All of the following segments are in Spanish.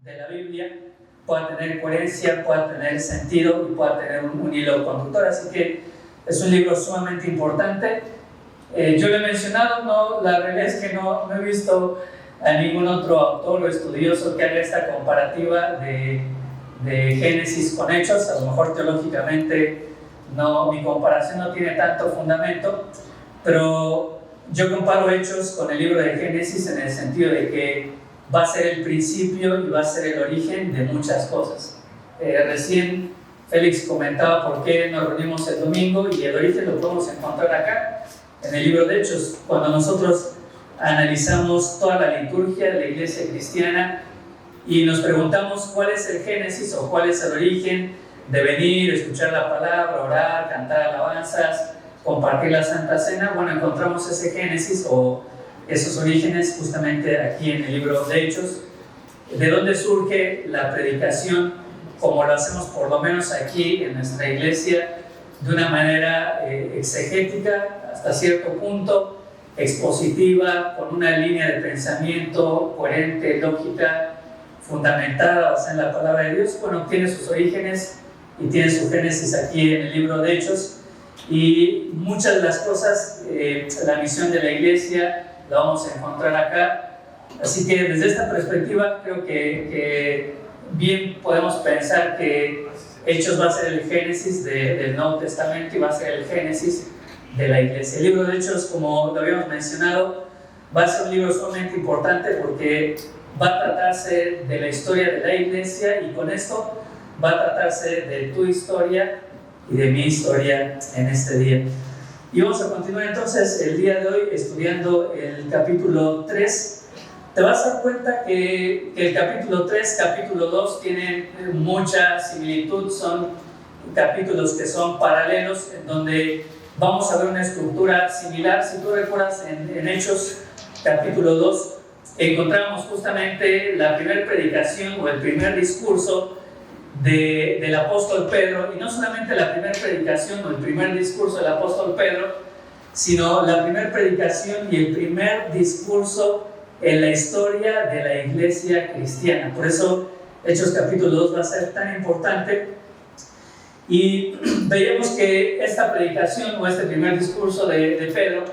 de la Biblia pueda tener coherencia, pueda tener sentido y pueda tener un hilo conductor. Así que es un libro sumamente importante. Yo lo he mencionado, no, la realidad es que no he visto a ningún otro autor o estudioso que haga esta comparativa de Génesis con Hechos. A lo mejor teológicamente mi comparación no tiene tanto fundamento, pero yo comparo Hechos con el libro de Génesis en el sentido de que va a ser el principio y va a ser el origen de muchas cosas. Recién Félix comentaba por qué nos reunimos el domingo, y el origen lo podemos encontrar acá en el libro de Hechos. Cuando nosotros analizamos toda la liturgia de la iglesia cristiana y nos preguntamos cuál es el génesis o cuál es el origen de venir, escuchar la palabra, orar, cantar alabanzas, compartir la Santa Cena, bueno, encontramos ese génesis o esos orígenes justamente aquí en el libro de Hechos. ¿De dónde surge la predicación, como lo hacemos por lo menos aquí en nuestra iglesia, de una manera exegética hasta cierto punto, expositiva, con una línea de pensamiento coherente, lógica, fundamentada, basada en la palabra de Dios? Bueno, tiene sus orígenes y tiene su génesis aquí en el libro de Hechos, y muchas de las cosas, la misión de la iglesia, la vamos a encontrar acá. Así que desde esta perspectiva creo que bien podemos pensar que Hechos va a ser el génesis del Nuevo Testamento y va a ser el génesis de la iglesia. El libro de Hechos, como lo habíamos mencionado, va a ser un libro sumamente importante porque va a tratarse de la historia de la iglesia, y con esto va a tratarse de tu historia y de mi historia en este día. Y vamos a continuar entonces el día de hoy estudiando el capítulo 3. Te vas a dar cuenta que el capítulo 3, capítulo 2 tienen mucha similitud, son capítulos que son paralelos, en donde vamos a ver una estructura similar. Si tú recuerdas, en Hechos capítulo 2 encontramos justamente la primera predicación o el primer discurso del apóstol Pedro, y no solamente la primera predicación o el primer discurso del apóstol Pedro, sino la primera predicación y el primer discurso en la historia de la iglesia cristiana. Por eso Hechos capítulo 2 va a ser tan importante, y veíamos que esta predicación o este primer discurso de Pedro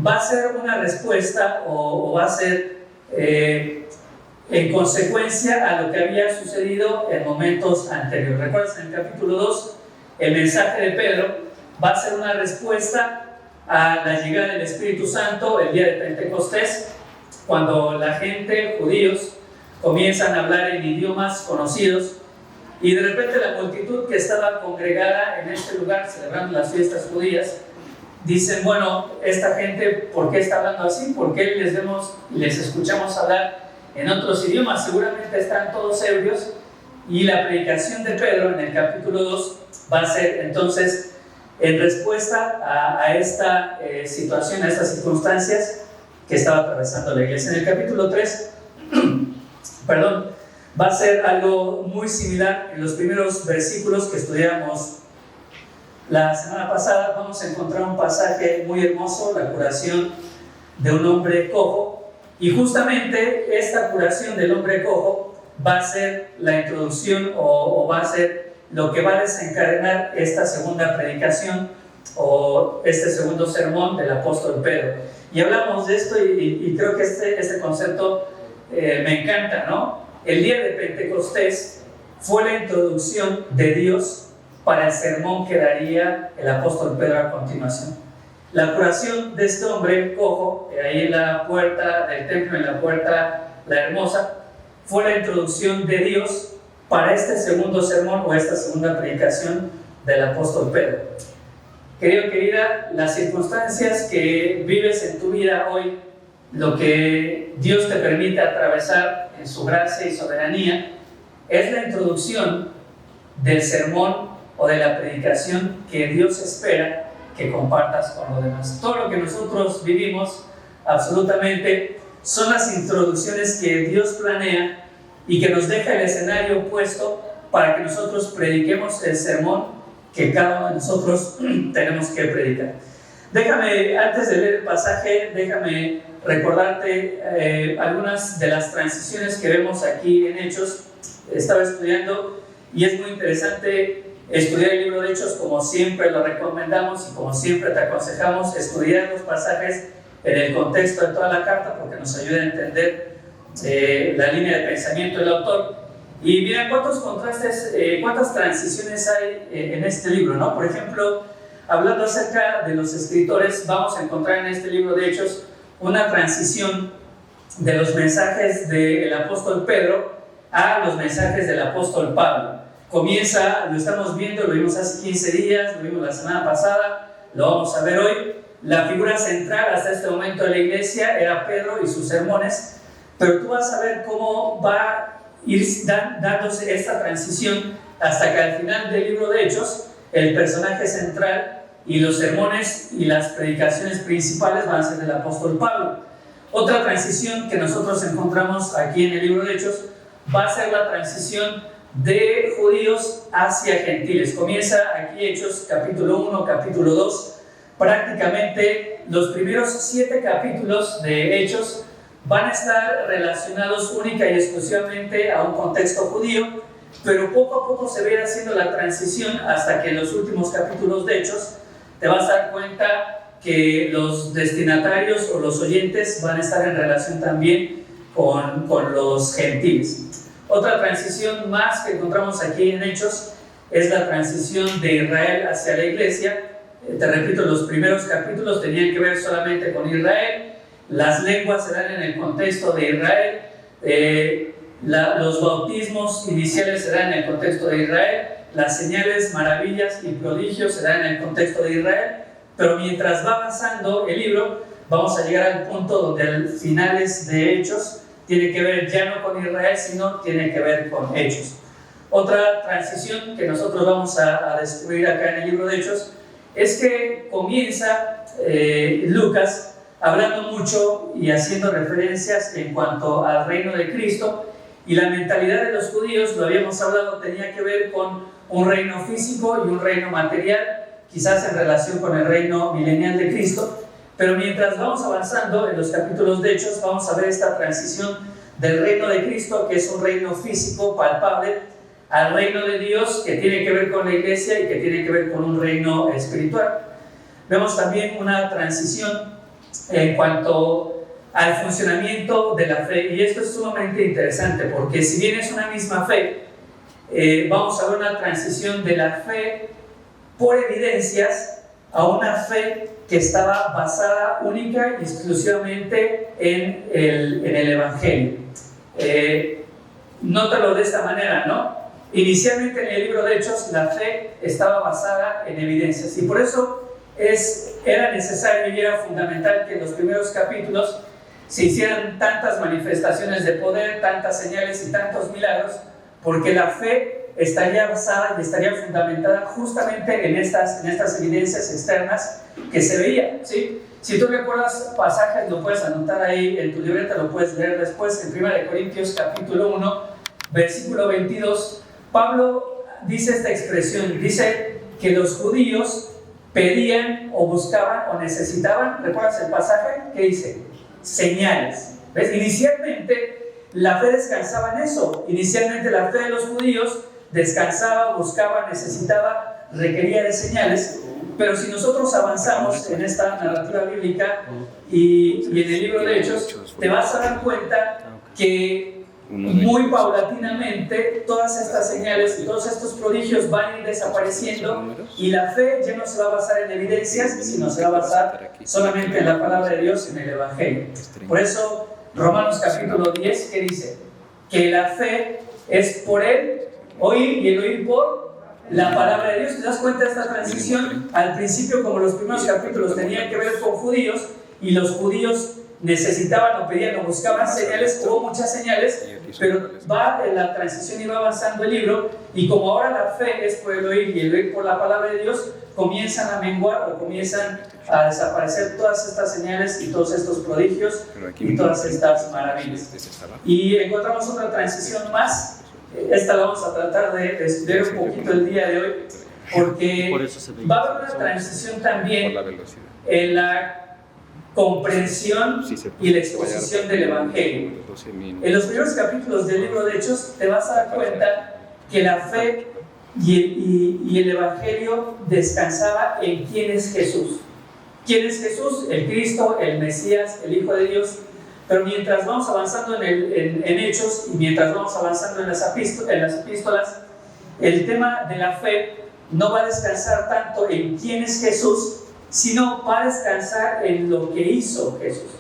va a ser una respuesta o va a ser en consecuencia a lo que había sucedido en momentos anteriores. ¿Recuerdas? En el capítulo 2, el mensaje de Pedro va a ser una respuesta a la llegada del Espíritu Santo el día de Pentecostés, cuando la gente, judíos, comienzan a hablar en idiomas conocidos, y de repente la multitud que estaba congregada en este lugar celebrando las fiestas judías dicen: bueno, esta gente, ¿por qué está hablando así? ¿Por qué les escuchamos hablar en otros idiomas? Seguramente están todos ebrios. Y la predicación de Pedro en el capítulo 2 va a ser entonces en respuesta a esta situación, a estas circunstancias que estaba atravesando la iglesia. En el capítulo 3 va a ser algo muy similar. En los primeros versículos que estudiamos la semana pasada vamos a encontrar un pasaje muy hermoso, la curación de un hombre cojo, y justamente esta curación del hombre cojo va a ser la introducción o va a ser lo que va a desencadenar esta segunda predicación o este segundo sermón del apóstol Pedro. Y hablamos de esto y creo que este concepto me encanta, ¿no? El día de Pentecostés fue la introducción de Dios para el sermón que daría el apóstol Pedro a continuación. La curación de este hombre cojo, ahí en la puerta del templo, en la puerta La Hermosa, fue la introducción de Dios para este segundo sermón o esta segunda predicación del apóstol Pedro. Querido, querida, las circunstancias que vives en tu vida hoy, lo que Dios te permite atravesar en su gracia y soberanía, es la introducción del sermón o de la predicación que Dios espera que compartas con los demás. Todo lo que nosotros vivimos, absolutamente, son las introducciones que Dios planea y que nos deja el escenario puesto para que nosotros prediquemos el sermón que cada uno de nosotros tenemos que predicar. Déjame, antes de leer el pasaje, déjame recordarte algunas de las transiciones que vemos aquí en Hechos. Estaba estudiando y es muy interesante estudiar el libro de Hechos, como siempre lo recomendamos y como siempre te aconsejamos estudiar los pasajes en el contexto de toda la carta, porque nos ayuda a entender la línea de pensamiento del autor. Y mira cuántos contrastes, cuántas transiciones hay en este libro, ¿no? Por ejemplo, hablando acerca de los escritores, vamos a encontrar en este libro de Hechos una transición de los mensajes del apóstol Pedro a los mensajes del apóstol Pablo. Comienza, lo estamos viendo, lo vimos hace 15 días, lo vimos la semana pasada, lo vamos a ver hoy. La figura central hasta este momento de la iglesia era Pedro y sus sermones, pero tú vas a ver cómo va a ir dándose esta transición hasta que al final del libro de Hechos el personaje central y los sermones y las predicaciones principales van a ser del apóstol Pablo. Otra transición que nosotros encontramos aquí en el libro de Hechos va a ser la transición de judíos hacia gentiles. Comienza aquí Hechos capítulo 1, capítulo 2. Prácticamente los primeros 7 capítulos de Hechos van a estar relacionados única y exclusivamente a un contexto judío, pero poco a poco se va a ir haciendo la transición hasta que en los últimos capítulos de Hechos te vas a dar cuenta que los destinatarios o los oyentes van a estar en relación también con los gentiles. Otra transición más que encontramos aquí en Hechos es la transición de Israel hacia la iglesia. Te repito, los primeros capítulos tenían que ver solamente con Israel, las lenguas se dan en el contexto de Israel, los bautismos iniciales se dan en el contexto de Israel, las señales, maravillas y prodigios se dan en el contexto de Israel, pero mientras va avanzando el libro, vamos a llegar al punto donde al finales de Hechos tiene que ver ya no con Israel, sino tiene que ver con Hechos. Otra transición que nosotros vamos a descubrir acá en el libro de Hechos es que comienza Lucas hablando mucho y haciendo referencias en cuanto al reino de Cristo, y la mentalidad de los judíos, lo habíamos hablado, tenía que ver con un reino físico y un reino material, quizás en relación con el reino milenial de Cristo. Pero mientras vamos avanzando en los capítulos de Hechos, vamos a ver esta transición del reino de Cristo, que es un reino físico, palpable, al reino de Dios, que tiene que ver con la iglesia y que tiene que ver con un reino espiritual. Vemos también una transición en cuanto al funcionamiento de la fe, y esto es sumamente interesante, porque si bien es una misma fe, vamos a ver una transición de la fe por evidencias a una fe que estaba basada única y exclusivamente en el Evangelio. Nótalo de esta manera, ¿no? Inicialmente en el libro de Hechos la fe estaba basada en evidencias, y por eso era necesario y era fundamental que en los primeros capítulos se hicieran tantas manifestaciones de poder, tantas señales y tantos milagros, porque la fe estaría basada y estaría fundamentada justamente en estas evidencias externas que se veían, ¿sí? Si tú recuerdas pasajes, lo puedes anotar ahí en tu libreta, lo puedes leer después en 1 Corintios capítulo 1, versículo 22. Pablo dice esta expresión, dice que los judíos pedían o buscaban o necesitaban, ¿recuerdas el pasaje? ¿Qué dice? Señales. ¿Ves? Inicialmente la fe descansaba en eso. Inicialmente la fe de los judíos descansaba, buscaba, necesitaba, requería de señales. Pero si nosotros avanzamos en esta narrativa bíblica y en el libro de Hechos, te vas a dar cuenta que muy paulatinamente todas estas señales y todos estos prodigios van a ir desapareciendo, y la fe ya no se va a basar en evidencias, sino se va a basar solamente en la palabra de Dios, en el Evangelio. Por eso Romanos capítulo 10, ¿qué dice? Que la fe es por el oír y el oír por la palabra de Dios. ¿Te das cuenta de esta transición? Al principio, como los primeros capítulos tenían que ver con judíos, y los judíos necesitaban o pedían o buscaban señales, hubo muchas señales, pero va en la transición y va avanzando el libro, y como ahora la fe es por el oír y el oír por la palabra de Dios, comienzan a menguar o comienzan a desaparecer todas estas señales y todos estos prodigios y todas estas maravillas. Y encontramos otra transición más. Esta la vamos a tratar de estudiar un poquito el día de hoy, porque va a haber una transición también en la comprensión y la exposición del Evangelio. En los primeros capítulos del libro de Hechos te vas a dar cuenta que la fe y el Evangelio descansaba en quién es Jesús. ¿Quién es Jesús? El Cristo, el Mesías, el Hijo de Dios. Pero mientras vamos avanzando en Hechos y mientras vamos avanzando en las epístolas, el tema de la fe no va a descansar tanto en quién es Jesús, sino va a descansar en lo que hizo Jesús.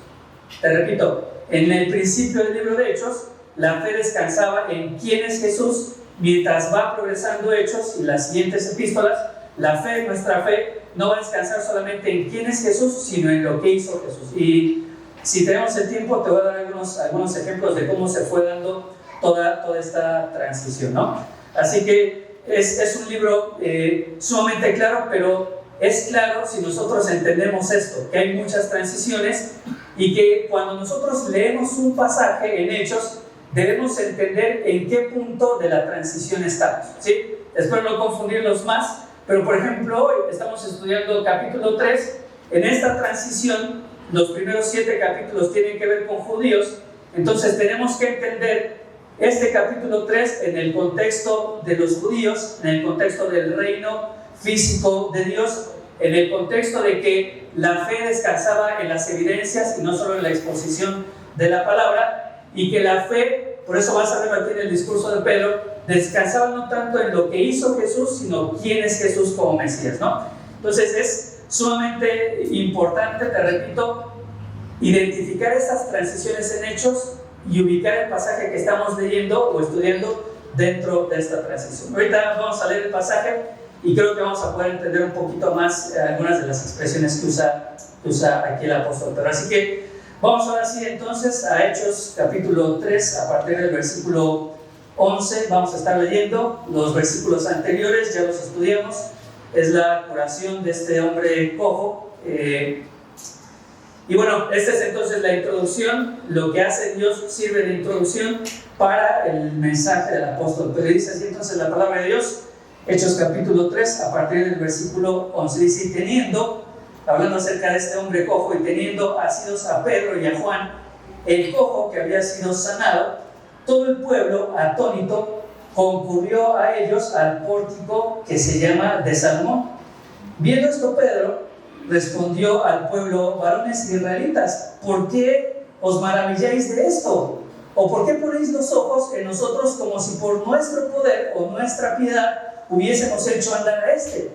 Te repito, en el principio del libro de Hechos, la fe descansaba en quién es Jesús. Mientras va progresando Hechos y las siguientes epístolas, la fe, nuestra fe, no va a descansar solamente en quién es Jesús, sino en lo que hizo Jesús. Y si tenemos el tiempo, te voy a dar algunos ejemplos de cómo se fue dando toda esta transición, ¿no? Así que es un libro sumamente claro, pero es claro si nosotros entendemos esto, que hay muchas transiciones y que cuando nosotros leemos un pasaje en Hechos, debemos entender en qué punto de la transición estamos, ¿sí? Espero no confundirlos más, pero por ejemplo, hoy estamos estudiando capítulo 3. En esta transición, los primeros 7 capítulos tienen que ver con judíos, entonces tenemos que entender este capítulo 3 en el contexto de los judíos, en el contexto del reino físico de Dios, en el contexto de que la fe descansaba en las evidencias y no solo en la exposición de la palabra, y que la fe, por eso vas a verlo aquí en el discurso de Pedro, descansaba no tanto en lo que hizo Jesús, sino quién es Jesús como Mesías, ¿no? Entonces es sumamente importante, te repito, identificar estas transiciones en Hechos y ubicar el pasaje que estamos leyendo o estudiando dentro de esta transición. Ahorita vamos a leer el pasaje y creo que vamos a poder entender un poquito más algunas de las expresiones que usa aquí el apóstol Pedro. Así que vamos ahora sí entonces a Hechos capítulo 3, a partir del versículo 11, vamos a estar leyendo los versículos anteriores, ya los estudiamos, es la curación de este hombre cojo. Y bueno, esta es entonces la introducción, lo que hace Dios sirve de introducción para el mensaje del apóstol Pedro. Dice así entonces la palabra de Dios, Hechos capítulo 3, a partir del versículo 11, dice: teniendo, hablando acerca de este hombre cojo, y teniendo asidos a Pedro y a Juan, el cojo que había sido sanado, todo el pueblo, atónito, concurrió a ellos al pórtico que se llama de Salomón. Viendo esto, Pedro respondió al pueblo: varones israelitas, ¿por qué os maravilláis de esto? ¿O por qué ponéis los ojos en nosotros como si por nuestro poder o nuestra piedad hubiésemos hecho andar a este?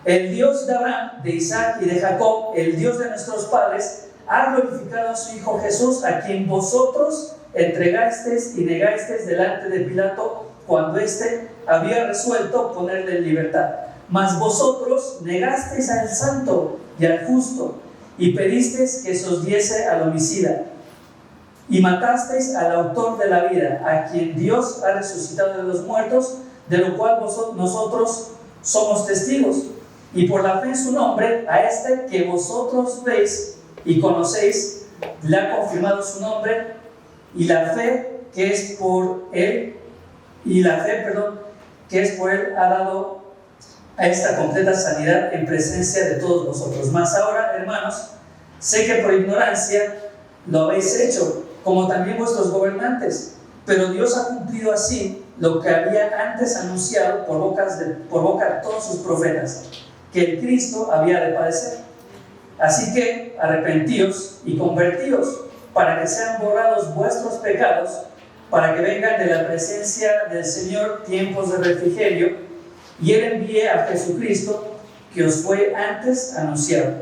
El Dios de Abraham, de Isaac y de Jacob, el Dios de nuestros padres, ha glorificado a su Hijo Jesús, a quien vosotros entregasteis y negasteis delante de Pilato, cuando éste había resuelto ponerle en libertad. Mas vosotros negasteis al santo y al justo, y pedisteis que se os diese al homicida, y matasteis al autor de la vida, a quien Dios ha resucitado de los muertos, de lo cual nosotros somos testigos. Y por la fe en su nombre, a este que vosotros veis y conocéis, le ha confirmado su nombre, y la fe que es por él, ha dado a esta completa sanidad en presencia de todos vosotros. Mas ahora, hermanos, sé que por ignorancia lo habéis hecho, como también vuestros gobernantes, pero Dios ha cumplido así lo que había antes anunciado por boca de todos sus profetas, que el Cristo había de padecer. Así que arrepentíos y convertíos, para que sean borrados vuestros pecados, para que vengan de la presencia del Señor tiempos de refrigerio, y Él envíe a Jesucristo, que os fue antes anunciado,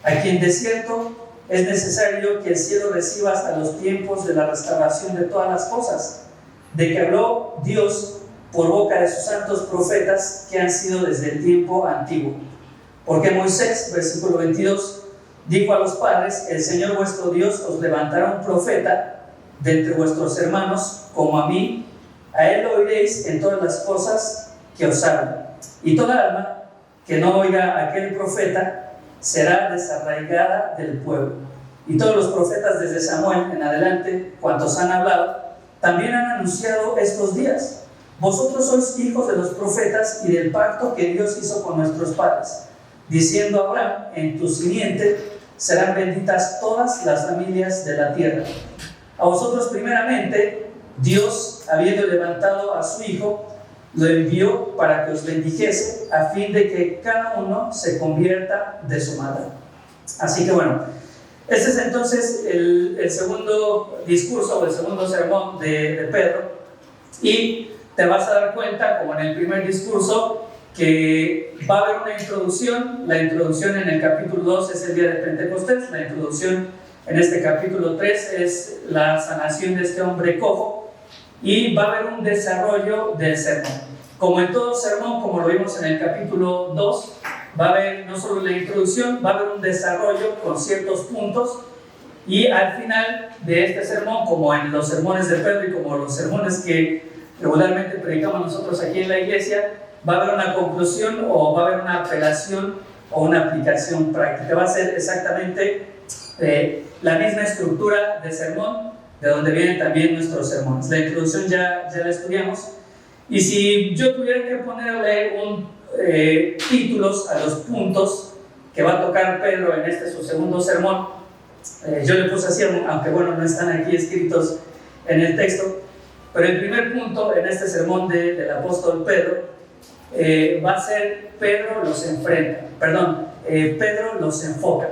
a quien de cierto es necesario que el cielo reciba hasta los tiempos de la restauración de todas las cosas, de que habló Dios por boca de sus santos profetas que han sido desde el tiempo antiguo. Porque Moisés, versículo 22, dijo a los padres: el Señor vuestro Dios os levantará un profeta de entre vuestros hermanos, como a mí, a él lo oiréis en todas las cosas que os habla. Y toda alma que no oiga a aquel profeta será desarraigada del pueblo. Y todos los profetas desde Samuel en adelante, cuantos han hablado, también han anunciado estos días. Vosotros sois hijos de los profetas y del pacto que Dios hizo con nuestros padres, diciendo a Abraham: en tu simiente serán benditas todas las familias de la tierra. A vosotros primeramente, Dios, habiendo levantado a su Hijo, lo envió para que os bendijese, a fin de que cada uno se convierta de su maldad. Así que bueno, este es entonces el segundo discurso o el segundo sermón de Pedro, y te vas a dar cuenta, como en el primer discurso, que va a haber una introducción. La introducción en el capítulo 2 es el día de Pentecostés, la introducción en este capítulo 3 es la sanación de este hombre cojo, y va a haber un desarrollo del sermón. Como en todo sermón, como lo vimos en el capítulo 2, va a haber no solo la introducción, va a haber un desarrollo con ciertos puntos, y al final de este sermón, como en los sermones de Pedro y como los sermones que regularmente predicamos nosotros aquí en la iglesia, va a haber una conclusión o va a haber una apelación o una aplicación práctica. Va a ser exactamente la misma estructura de sermón, de donde vienen también nuestros sermones. La introducción ya la estudiamos, y si yo tuviera que ponerle títulos a los puntos que va a tocar Pedro en este su segundo sermón, yo le puse así, aunque bueno, no están aquí escritos en el texto, pero el primer punto en este sermón del apóstol Pedro va a ser Pedro los enfrenta, Pedro los enfoca.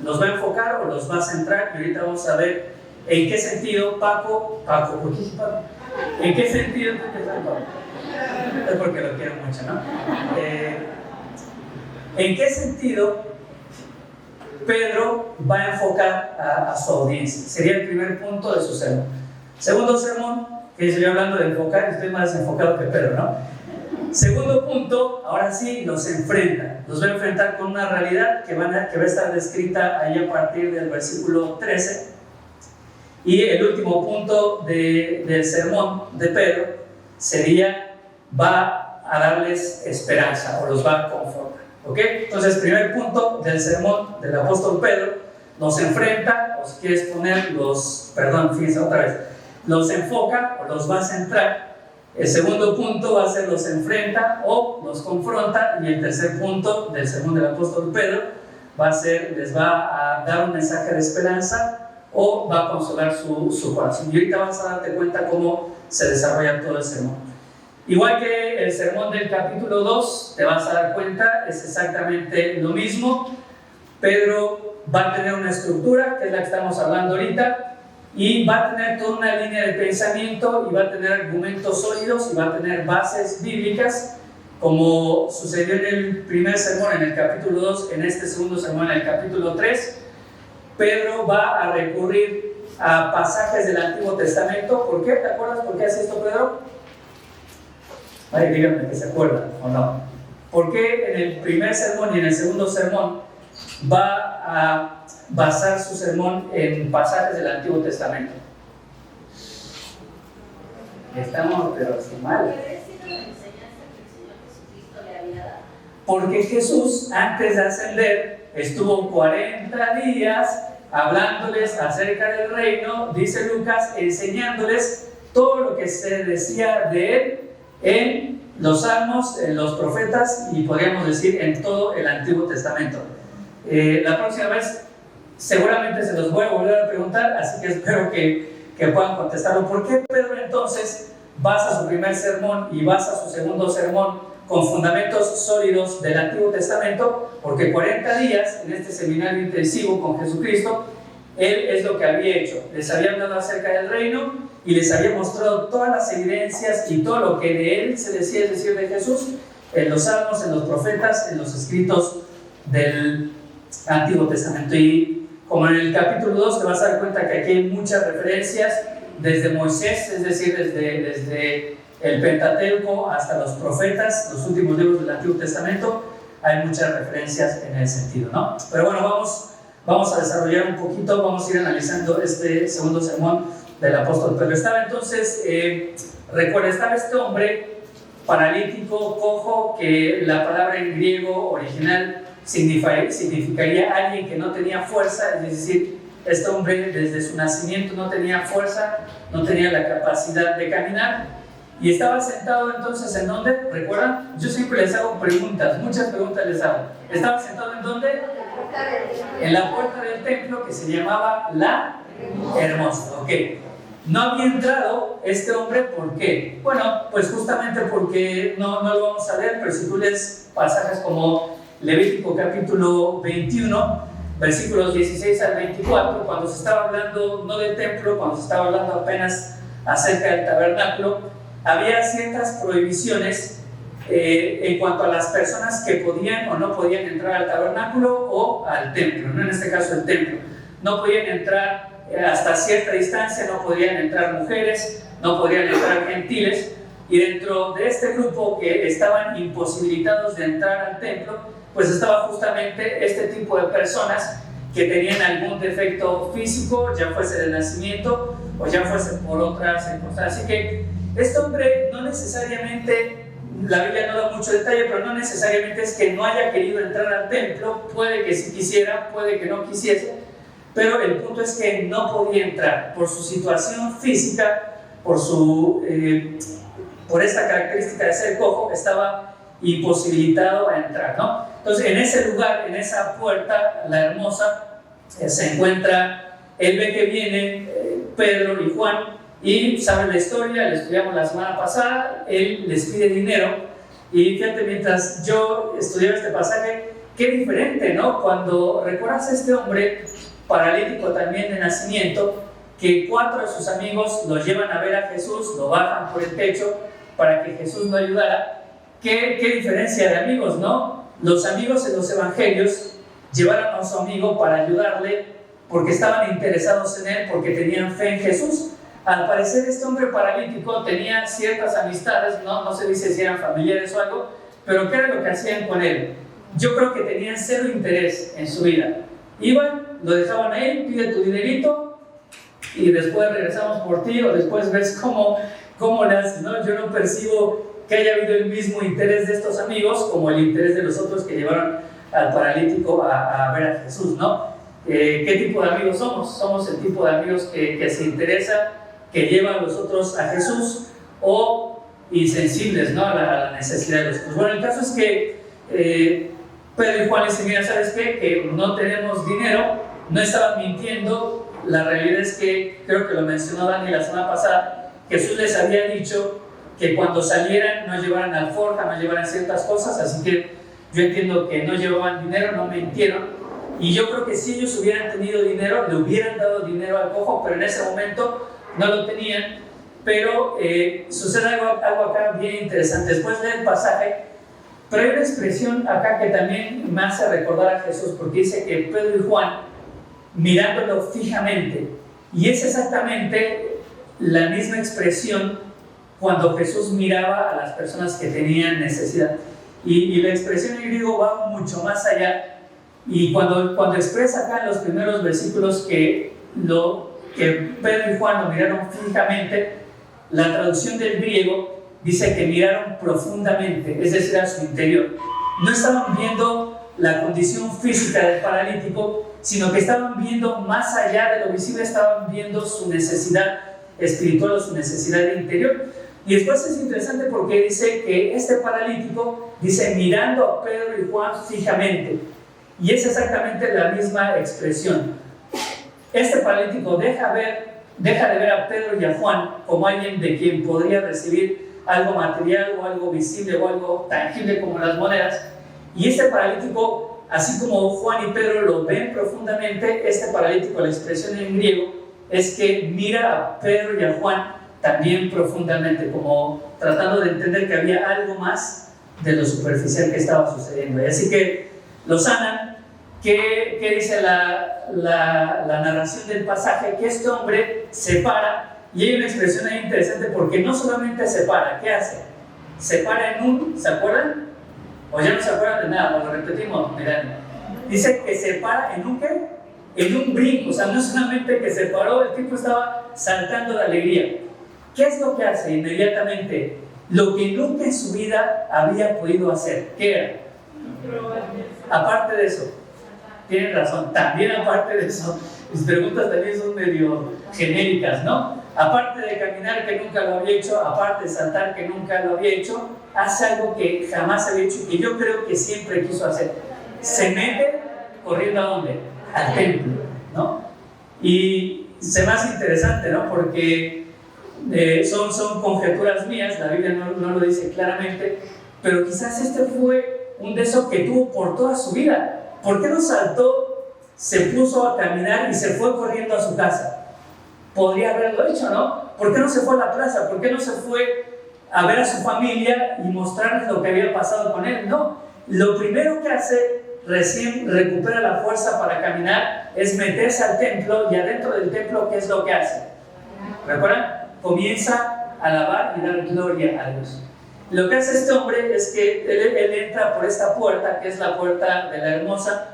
¿Los va a enfocar o los va a centrar? Y ahorita vamos a ver en qué sentido Paco, ¿por qué Paco? ¿En qué sentido? Es porque lo quiero mucho, ¿no? ¿En qué sentido Pedro va a enfocar a su audiencia? Sería el primer punto de su sermón. Segundo sermón, que estoy hablando de enfocar, estoy más desenfocado que Pedro, ¿no? Segundo punto, ahora sí, los enfrenta. Los va a enfrentar con una realidad que va a estar descrita ahí a partir del versículo 13. Y el último punto del sermón de Pedro sería, va a darles esperanza o los va a confortar. ¿Ok? Entonces, primer punto del sermón del apóstol Pedro, los enfrenta, o si quieres poner fíjense otra vez, los enfoca o los va a centrar. El segundo punto va a ser los enfrenta o los confronta, y el tercer punto del sermón del apóstol Pedro va a ser, les va a dar un mensaje de esperanza o va a consolar su corazón. Y ahorita vas a darte cuenta cómo se desarrolla todo el sermón. Igual que el sermón del capítulo 2, te vas a dar cuenta, es exactamente lo mismo. Pedro va a tener una estructura, que es la que estamos hablando ahorita, y va a tener toda una línea de pensamiento, y va a tener argumentos sólidos, y va a tener bases bíblicas, como sucedió en el primer sermón en el capítulo 2, en este segundo sermón en el capítulo 3. Pedro va a recurrir a pasajes del Antiguo Testamento. ¿Por qué? ¿Te acuerdas por qué hace esto Pedro? Ay, díganme que se acuerdan o no. ¿Por qué en el primer sermón y en el segundo sermón va a basar su sermón en pasajes del Antiguo Testamento? Estamos pero sin mal. Porque Jesús, antes de ascender, estuvo 40 días hablándoles acerca del reino, dice Lucas, enseñándoles todo lo que se decía de él en los salmos, en los profetas, y podríamos decir en todo el Antiguo Testamento. La próxima vez seguramente se los voy a volver a preguntar, así que espero que puedan contestarlo. ¿Por qué Pedro entonces basa su primer sermón y basa su segundo sermón con fundamentos sólidos del Antiguo Testamento? Porque 40 días en este seminario intensivo con Jesucristo, él es lo que había hecho. Les había hablado acerca del reino y les había mostrado todas las evidencias y todo lo que de él se decía, es decir, de Jesús, en los salmos, en los profetas, en los escritos del Antiguo Testamento. Y como en el capítulo 2 te vas a dar cuenta que aquí hay muchas referencias desde Moisés, es decir, desde el Pentateuco hasta los profetas, los últimos libros del Antiguo Testamento, hay muchas referencias en ese sentido, ¿no? Pero bueno, vamos a desarrollar un poquito, vamos a ir analizando este segundo sermón del apóstol Pedro. Estaba entonces, recuerda, estaba este hombre paralítico, cojo, que la palabra en griego original significaría alguien que no tenía fuerza, es decir, este hombre desde su nacimiento no tenía fuerza, no tenía la capacidad de caminar, Y estaba sentado entonces ¿en dónde? ¿Recuerdan? Yo siempre les hago preguntas, muchas preguntas les hago. ¿Estaba sentado en dónde? En la puerta del templo que se llamaba La Hermosa. Ok. No había entrado este hombre, ¿por qué? Bueno, pues justamente porque no lo vamos a leer, pero si tú lees pasajes como Levítico capítulo 21, versículos 16 al 24, cuando se estaba hablando no del templo, cuando se estaba hablando apenas acerca del tabernáculo, había ciertas prohibiciones en cuanto a las personas que podían o no podían entrar al tabernáculo o al templo, ¿no? En este caso el templo. No podían entrar hasta cierta distancia, no podían entrar mujeres, no podían entrar gentiles, y dentro de este grupo que estaban imposibilitados de entrar al templo, pues estaba justamente este tipo de personas que tenían algún defecto físico, ya fuese de nacimiento o ya fuese por otras circunstancias. Así que este hombre no necesariamente, la Biblia no da mucho detalle, pero no necesariamente es que no haya querido entrar al templo, puede que sí quisiera, puede que no quisiese, pero el punto es que no podía entrar por su situación física, por esta característica de ser cojo, estaba imposibilitado a entrar, ¿no? Entonces, en ese lugar, en esa puerta, La Hermosa, se encuentra, él ve que viene Pedro y Juan, y saben la historia, la estudiamos la semana pasada, él les pide dinero, y fíjate, mientras yo estudiaba este pasaje, qué diferente, ¿no? Cuando recuerdas a este hombre paralítico también de nacimiento, que 4 de sus amigos lo llevan a ver a Jesús, lo bajan por el techo para que Jesús lo ayudara. Qué diferencia de amigos, ¿no? Los amigos en los evangelios llevaron a su amigo para ayudarle porque estaban interesados en él, porque tenían fe en Jesús. Al parecer este hombre paralítico tenía ciertas amistades, no se dice si eran familiares o algo, pero ¿qué era lo que hacían con él? Yo creo que tenían cero interés en su vida. Iban, lo dejaban ahí, pide tu dinerito y después regresamos por ti, o después ves cómo le haces, ¿no? Yo no percibo que haya habido el mismo interés de estos amigos como el interés de los otros que llevaron al paralítico a ver a Jesús, ¿no? ¿Qué tipo de amigos somos? Somos el tipo de amigos que se interesa, que llevan a los otros a Jesús, o insensibles, ¿no? a la necesidad de los otros. Bueno, el caso es que Pedro y Juan dicen, mira, ¿sabes qué? Que no tenemos dinero, no estaban mintiendo. La realidad es que, creo que lo mencionó Dani la semana pasada, Jesús les había dicho que cuando salieran no llevaran alforja, no llevaran ciertas cosas, así que yo entiendo que no llevaban dinero, no mintieron, y yo creo que si ellos hubieran tenido dinero, le hubieran dado dinero al cojo, pero en ese momento no lo tenían. Pero sucede algo acá bien interesante. Después del pasaje, pero hay una expresión acá que también me hace recordar a Jesús, porque dice que Pedro y Juan, mirándolo fijamente, y es exactamente la misma expresión cuando Jesús miraba a las personas que tenían necesidad. Y la expresión en griego va mucho más allá, y cuando expresa acá en los primeros versículos que Pedro y Juan lo miraron fijamente, la traducción del griego dice que miraron profundamente, es decir, a su interior. No estaban viendo la condición física del paralítico, sino que estaban viendo más allá de lo visible, estaban viendo su necesidad espiritual o su necesidad interior. Y después es interesante porque dice que este paralítico dice mirando a Pedro y Juan fijamente, y es exactamente la misma expresión. Este paralítico deja de ver a Pedro y a Juan como alguien de quien podría recibir algo material o algo visible o algo tangible como las monedas, y este paralítico, así como Juan y Pedro lo ven profundamente, este paralítico, la expresión en griego es que mira a Pedro y a Juan también profundamente, como tratando de entender que había algo más de lo superficial que estaba sucediendo. Y así que lo sanan. ¿Qué dice la narración del pasaje? Que este hombre se para, y hay una expresión ahí interesante porque no solamente se para, ¿qué hace? Se para ¿se acuerdan? ¿O ya no se acuerdan de nada? Lo repetimos, mirad. Dice que se para en un ¿qué? En un brinco, o sea, no solamente que se paró, el tipo estaba saltando de alegría. ¿Qué es lo que hace inmediatamente? Lo que nunca en su vida había podido hacer. ¿Qué era? Aparte de eso, tienen razón, también aparte de eso, mis preguntas también son medio genéricas, ¿no? aparte de caminar que nunca lo había hecho, aparte de saltar que nunca lo había hecho, hace algo que jamás había hecho y que yo creo que siempre quiso hacer. Se mete corriendo ¿a dónde? Al templo, ¿no? Y se me hace interesante, ¿no? Porque son conjeturas mías, la Biblia no lo dice claramente, pero quizás este fue un deseo que tuvo por toda su vida. ¿Por qué no saltó, se puso a caminar y se fue corriendo a su casa? Podría haberlo hecho, ¿no? ¿Por qué no se fue a la plaza? ¿Por qué no se fue a ver a su familia y mostrarles lo que había pasado con él? No, lo primero que hace, recién recupera la fuerza para caminar, es meterse al templo, y adentro del templo, ¿qué es lo que hace? ¿Recuerdan? Comienza a alabar y dar gloria a Dios. Lo que hace este hombre es que él entra por esta puerta, que es la puerta de la Hermosa,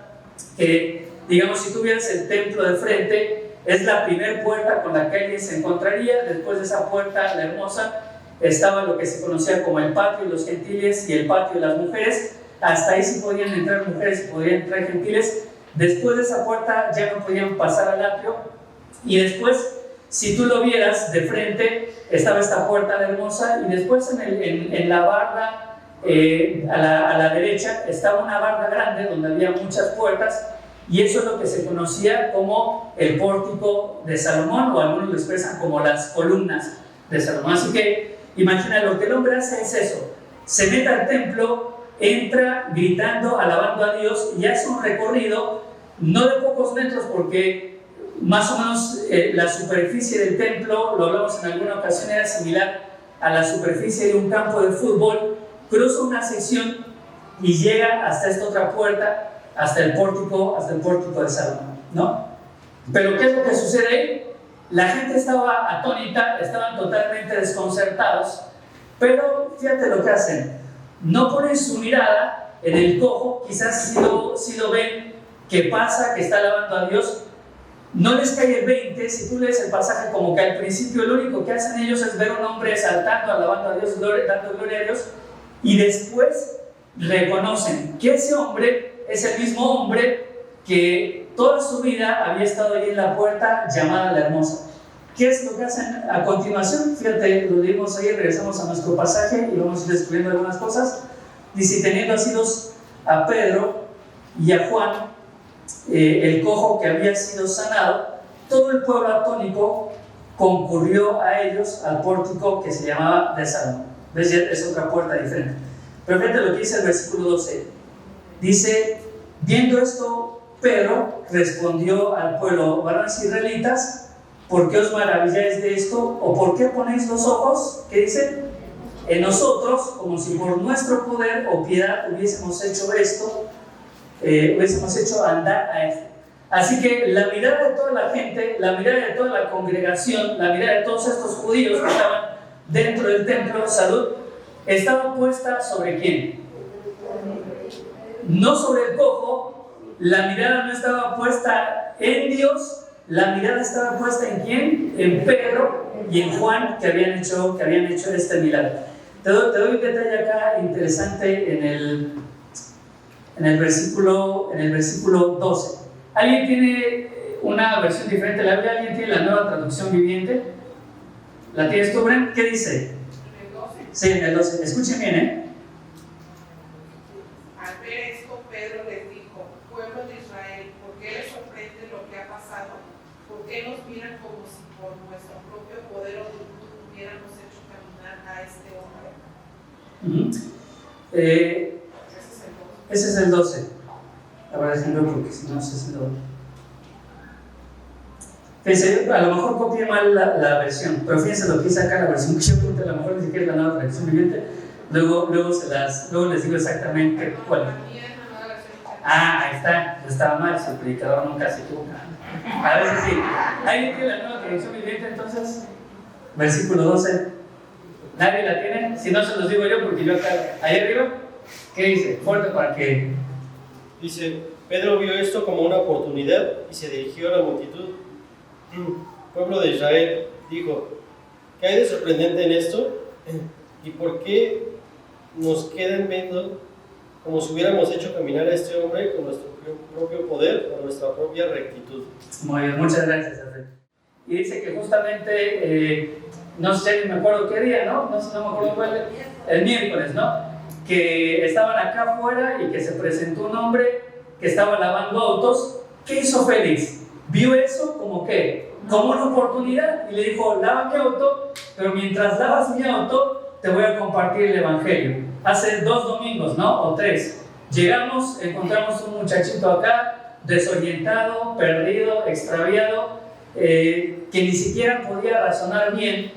que, digamos, si tuvieras el templo de frente, es la primera puerta con la que alguien se encontraría. Después de esa puerta, la Hermosa, estaba lo que se conocía como el patio de los gentiles y el patio de las mujeres. Hasta ahí sí podían entrar mujeres y podían entrar gentiles. Después de esa puerta ya no podían pasar al atrio. Y después, si tú lo vieras de frente, estaba esta puerta de Hermosa, y después en la barda a la derecha estaba una barda grande donde había muchas puertas, y eso es lo que se conocía como el pórtico de Salomón, o algunos lo expresan como las columnas de Salomón. Así que imagina, lo que el hombre hace es eso: se mete al templo, entra gritando, alabando a Dios, y hace un recorrido no de pocos metros, porque más o menos la superficie del templo, lo hablamos en alguna ocasión, era similar a la superficie de un campo de fútbol. Cruza una sección y llega hasta esta otra puerta, hasta el pórtico de Salomón, ¿no? Pero ¿qué es lo que sucede ahí? La gente estaba atónita, estaban totalmente desconcertados, pero fíjate lo que hacen: no ponen su mirada en el cojo. Quizás si lo ven que pasa, que está alabando a Dios, no les cae el 20. Si tú lees el pasaje, como que al principio lo único que hacen ellos es ver a un hombre saltando, alabando a Dios, dando gloria a Dios, y después reconocen que ese hombre es el mismo hombre que toda su vida había estado ahí en la puerta llamada la Hermosa. ¿Qué es lo que hacen a continuación? Fíjate, lo leímos ahí, regresamos a nuestro pasaje y vamos a ir descubriendo algunas cosas. Dice: teniendo asidos a Pedro y a Juan, el cojo que había sido sanado, todo el pueblo atónico concurrió a ellos al pórtico que se llamaba de Salomón. ¿Ves? Es otra puerta diferente. Pero fíjate lo que dice el versículo 12. Dice: viendo esto, Pedro respondió al pueblo: varones israelitas, ¿por qué os maravilláis de esto? ¿O por qué ponéis los ojos? ¿Qué dice? En nosotros, como si por nuestro poder o piedad hubiésemos hecho esto, hubiésemos hecho andar a esto. Así que la mirada de toda la gente, la mirada de toda la congregación, la mirada de todos estos judíos que estaban dentro del templo, salud, estaba puesta ¿sobre quién? No sobre el cojo. La mirada no estaba puesta en Dios. La mirada estaba puesta ¿en quién? En Pedro y en Juan, que habían hecho este milagro. Te doy un detalle acá interesante en el versículo 12. ¿Alguien tiene una versión diferente de la Biblia? ¿Alguien tiene la Nueva Traducción Viviente? ¿La tienes tú, Bren? ¿Qué dice? ¿En el 12? Sí, en el 12. Escuchen bien, Al ver esto, Pedro les dijo: pueblo de Israel, ¿por qué les sorprende lo que ha pasado? ¿Por qué nos miran como si por nuestro propio poder o virtud hubiéramos hecho caminar a este hombre? Ese es el 12. La verdad es que no, porque si no, es el 12. Fíjense, a lo mejor copié mal la versión, pero fíjense lo que dice acá la versión que yo puse, a lo mejor ni siquiera es la Nueva Traducción Viviente. Luego les digo exactamente cuál. Ahí está, estaba mal, si el predicador nunca se equivoca. A veces sí. ¿Alguien tiene la Nueva Traducción Viviente entonces? Versículo 12. ¿Nadie la tiene? Si no, se los digo yo, porque yo acá, ahí arriba, ¿qué dice? Fuerte para que... Dice: Pedro vio esto como una oportunidad y se dirigió a la multitud. Pueblo de Israel, dijo: ¿qué hay de sorprendente en esto? ¿Y por qué nos quedan viendo como si hubiéramos hecho caminar a este hombre con nuestro propio poder o nuestra propia rectitud? Muy bien, muchas gracias, Alfred. y dice que justamente, no sé, ni me acuerdo qué día, ¿no? No me acuerdo cuál, el miércoles, ¿no? Que estaban acá afuera y que se presentó un hombre que estaba lavando autos. ¿Qué hizo Félix? Vio eso como ¿qué? Como una oportunidad y le dijo, lava mi auto, pero mientras lavas mi auto te voy a compartir el evangelio. Hace 2 domingos, ¿no? O 3. Llegamos, encontramos un muchachito acá, desorientado, perdido, extraviado, que ni siquiera podía razonar bien.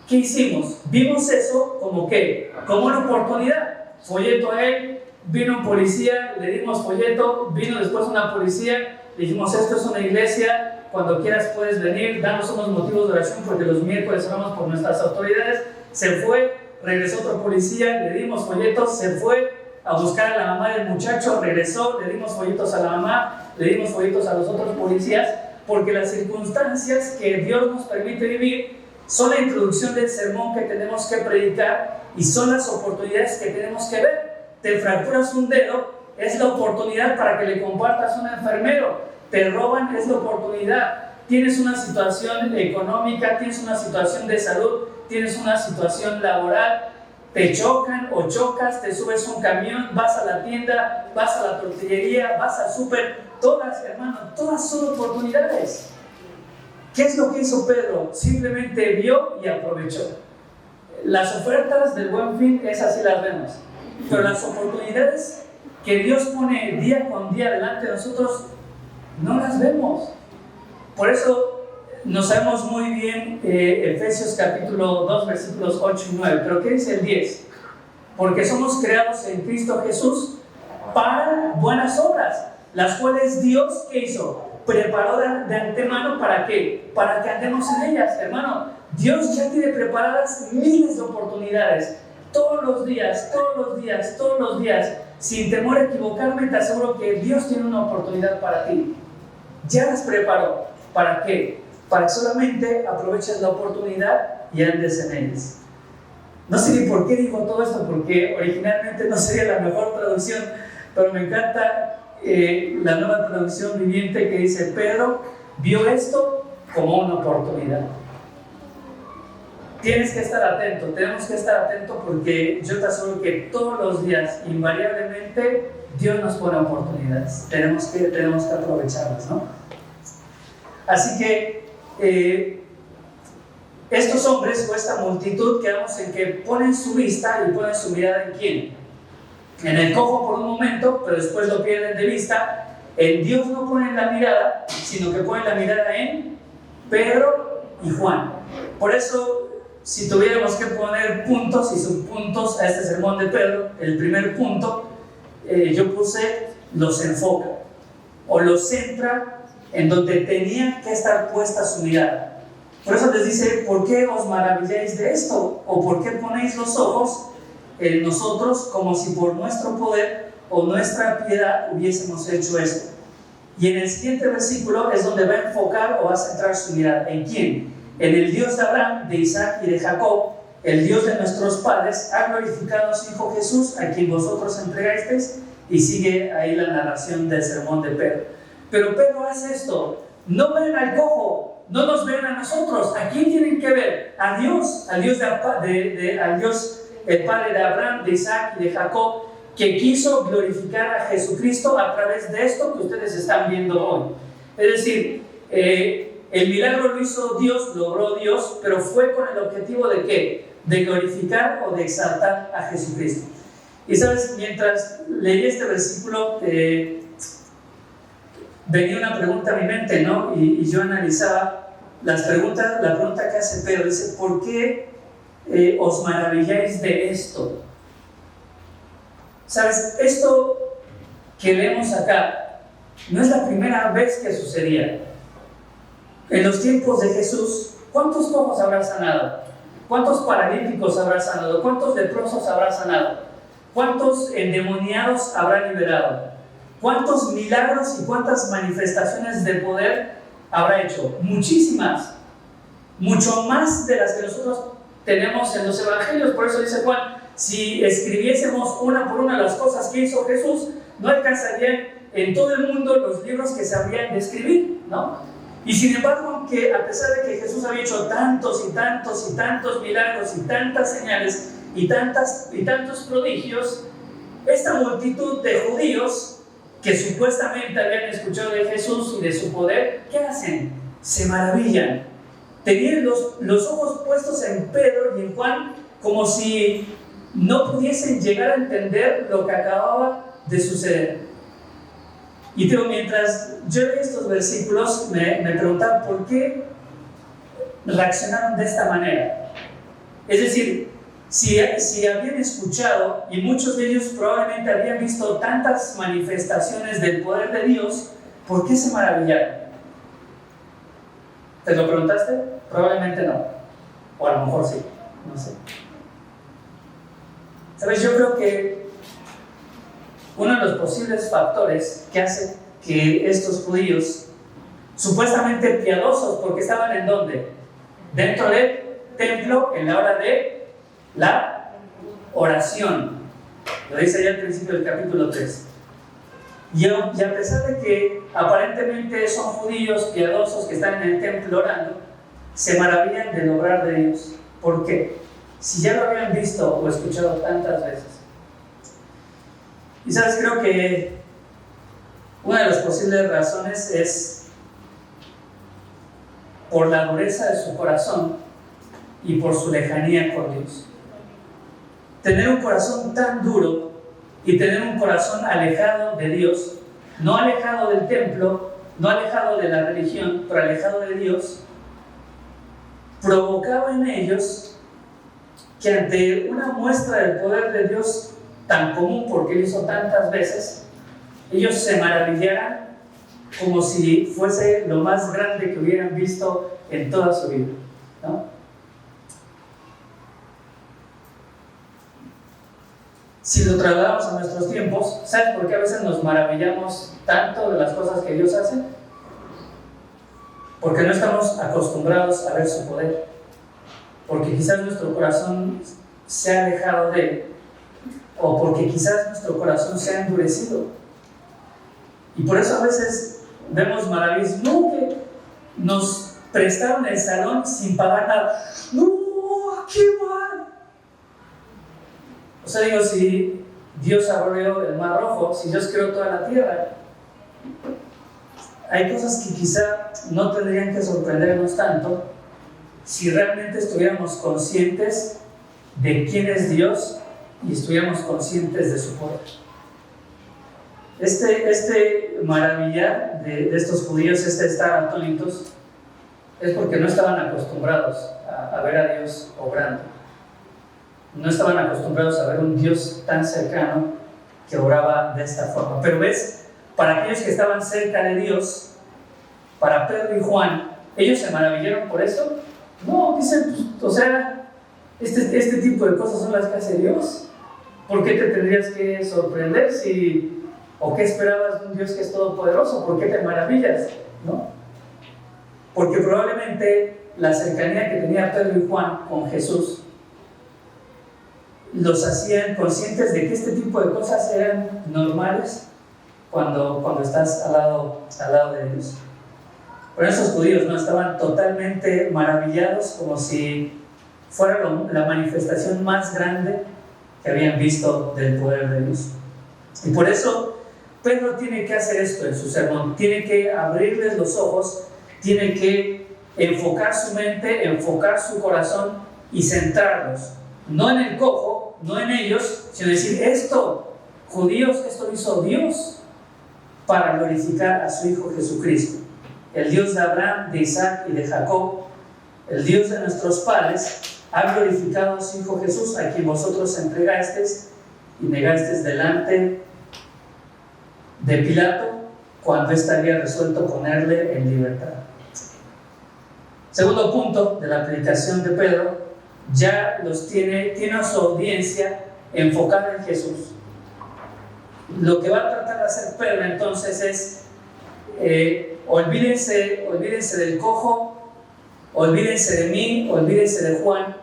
¿Qué hicimos? Vimos eso como ¿qué? Como una oportunidad. Folleto a él, vino un policía, le dimos folleto, vino después una policía, le dijimos, esto es una iglesia, cuando quieras puedes venir, danos unos motivos de oración porque los miércoles oramos por nuestras autoridades. Se fue, regresó otro policía, le dimos folletos, se fue a buscar a la mamá del muchacho, regresó, le dimos folletos a la mamá, le dimos folletos a los otros policías, porque las circunstancias que Dios nos permite vivir son la introducción del sermón que tenemos que predicar y son las oportunidades que tenemos que ver. Te fracturas un dedo, es la oportunidad para que le compartas a un enfermero. Te roban, es la oportunidad. Tienes una situación económica, tienes una situación de salud, tienes una situación laboral, te chocan o chocas, te subes a un camión, vas a la tienda, vas a la tortillería, vas al súper. Todas, hermano, todas son oportunidades. ¿Qué es lo que hizo Pedro? Simplemente vio y aprovechó. Las ofertas del Buen Fin, esas sí las vemos. Pero las oportunidades que Dios pone día con día delante de nosotros, no las vemos. Por eso nos sabemos muy bien Efesios capítulo 2, versículos 8 y 9. Pero ¿qué dice el 10? Porque somos creados en Cristo Jesús para buenas obras, las cuales Dios, ¿qué hizo? Preparó de antemano, ¿para qué? Para que andemos en ellas, hermano. Dios ya tiene preparadas miles de oportunidades, todos los días, sin temor a equivocarme, te aseguro que Dios tiene una oportunidad para ti. Ya las preparó. ¿Para qué? Para que solamente aproveches la oportunidad y andes en ellas. No sé ni por qué digo todo esto, porque originalmente no sería la mejor traducción, pero me encanta la nueva traducción viviente que dice: Pedro vio esto como una oportunidad. Tienes que estar atento, tenemos que estar atentos, porque yo te aseguro que todos los días, invariablemente, Dios nos pone oportunidades. Tenemos que aprovecharlas, ¿no? Así que estos hombres o esta multitud, quedamos en que ponen su vista y ponen su mirada ¿en quién? En el cojo por un momento, pero después lo pierden de vista. En Dios no ponen la mirada, sino que ponen la mirada en Pedro y Juan. Por eso, si tuviéramos que poner puntos y subpuntos a este sermón de Pedro, el primer punto, yo puse los enfoca o los centra en donde tenía que estar puesta su mirada. Por eso les dice: ¿por qué os maravilláis de esto? ¿O por qué ponéis los ojos en nosotros como si por nuestro poder o nuestra piedad hubiésemos hecho esto? Y en el siguiente versículo es donde va a enfocar o va a centrar su mirada. ¿En quién? En el Dios de Abraham, de Isaac y de Jacob, el Dios de nuestros padres, ha glorificado a su Hijo Jesús, a quien vosotros entregasteis. Y sigue ahí la narración del sermón de Pedro. Pero Pedro hace esto: no ven al cojo, no nos ven a nosotros. ¿A quién tienen que ver? A Dios, al Dios, al Dios, el Padre de Abraham, de Isaac y de Jacob, que quiso glorificar a Jesucristo a través de esto que ustedes están viendo hoy. Es decir, el milagro lo hizo Dios, logró Dios, pero fue con el objetivo de ¿qué? De glorificar o de exaltar a Jesucristo. Y sabes, mientras leí este versículo, venía una pregunta a mi mente, ¿no? Y yo analizaba la pregunta que hace Pedro. Dice: ¿por qué os maravilláis de esto? ¿Sabes? Esto que leemos acá no es la primera vez que sucedía. En los tiempos de Jesús, ¿cuántos cojos habrá sanado? ¿Cuántos paralíticos habrá sanado? ¿Cuántos leprosos habrá sanado? ¿Cuántos endemoniados habrá liberado? ¿Cuántos milagros y cuántas manifestaciones de poder habrá hecho? Muchísimas. Mucho más de las que nosotros tenemos en los evangelios. Por eso dice Juan: si escribiésemos una por una las cosas que hizo Jesús, no alcanzarían en todo el mundo los libros que se habrían de escribir, ¿no? Y sin embargo, aunque a pesar de que Jesús había hecho tantos y tantos y tantos milagros y tantas señales y tantos prodigios, esta multitud de judíos que supuestamente habían escuchado de Jesús y de su poder, ¿qué hacen? Se maravillan. Tenían los ojos puestos en Pedro y en Juan como si no pudiesen llegar a entender lo que acababa de suceder. Y digo, mientras yo leí estos versículos, me preguntaba por qué reaccionaron de esta manera. Es decir, si habían escuchado, y muchos de ellos probablemente habían visto tantas manifestaciones del poder de Dios, ¿por qué se maravillaron? ¿Te lo preguntaste? Probablemente no. O a lo mejor sí, no sé. ¿Sabes? Yo creo que uno de los posibles factores que hace que estos judíos, supuestamente piadosos, porque estaban ¿en dónde? Dentro del templo, en la hora de la oración. Lo dice ya al principio del capítulo 3. Y a pesar de que aparentemente son judíos piadosos que están en el templo orando, se maravillan del obrar de Dios. ¿Por qué? Si ya lo habían visto o escuchado tantas veces. Y sabes, creo que una de las posibles razones es por la dureza de su corazón y por su lejanía con Dios. Tener un corazón tan duro y tener un corazón alejado de Dios, no alejado del templo, no alejado de la religión, pero alejado de Dios, provocaba en ellos que ante una muestra del poder de Dios tan común, porque lo hizo tantas veces, ellos se maravillaran como si fuese lo más grande que hubieran visto en toda su vida, ¿no? Si lo trasladamos a nuestros tiempos, ¿sabes por qué a veces nos maravillamos tanto de las cosas que Dios hace? Porque no estamos acostumbrados a ver su poder. Porque quizás nuestro corazón se ha alejado de Él. O porque quizás nuestro corazón se ha endurecido. Y por eso a veces vemos maravillas. No, que nos prestaron el salón sin pagar nada. ¡No! ¡Qué mal! O sea, digo, si Dios abrió el mar rojo, si Dios creó toda la tierra, hay cosas que quizá no tendrían que sorprendernos tanto si realmente estuviéramos conscientes de quién es Dios y estuviéramos conscientes de su poder. Este maravillar de estos judíos, estar atónitos, es porque no estaban acostumbrados a ver a Dios obrando. No estaban acostumbrados a ver un Dios tan cercano que obraba de esta forma. Pero ves, para aquellos que estaban cerca de Dios, para Pedro y Juan, ¿ellos se maravillaron por eso? No, dicen, pues, o sea, este tipo de cosas son las que hace Dios. ¿Por qué te tendrías que sorprender o qué esperabas de un Dios que es todopoderoso? ¿Por qué te maravillas? ¿No? Porque probablemente la cercanía que tenía Pedro y Juan con Jesús los hacían conscientes de que este tipo de cosas eran normales cuando estás al lado de Dios. Pero esos judíos no estaban totalmente maravillados, como si fuera la manifestación más grande que habían visto del poder de Dios. Y por eso Pedro tiene que hacer esto en su sermón, tiene que abrirles los ojos, tiene que enfocar su mente, enfocar su corazón y centrarlos, no en el cojo, no en ellos, sino decir, judíos, esto lo hizo Dios para glorificar a su Hijo Jesucristo, el Dios de Abraham, de Isaac y de Jacob, el Dios de nuestros padres, ha glorificado a su Hijo Jesús, a quien vosotros entregasteis y negasteis delante de Pilato, cuando éste había resuelto ponerle en libertad. Segundo punto de la predicación de Pedro, ya tiene a su audiencia enfocada en Jesús. Lo que va a tratar de hacer Pedro entonces es olvídense del cojo, olvídense de mí, olvídense de Juan,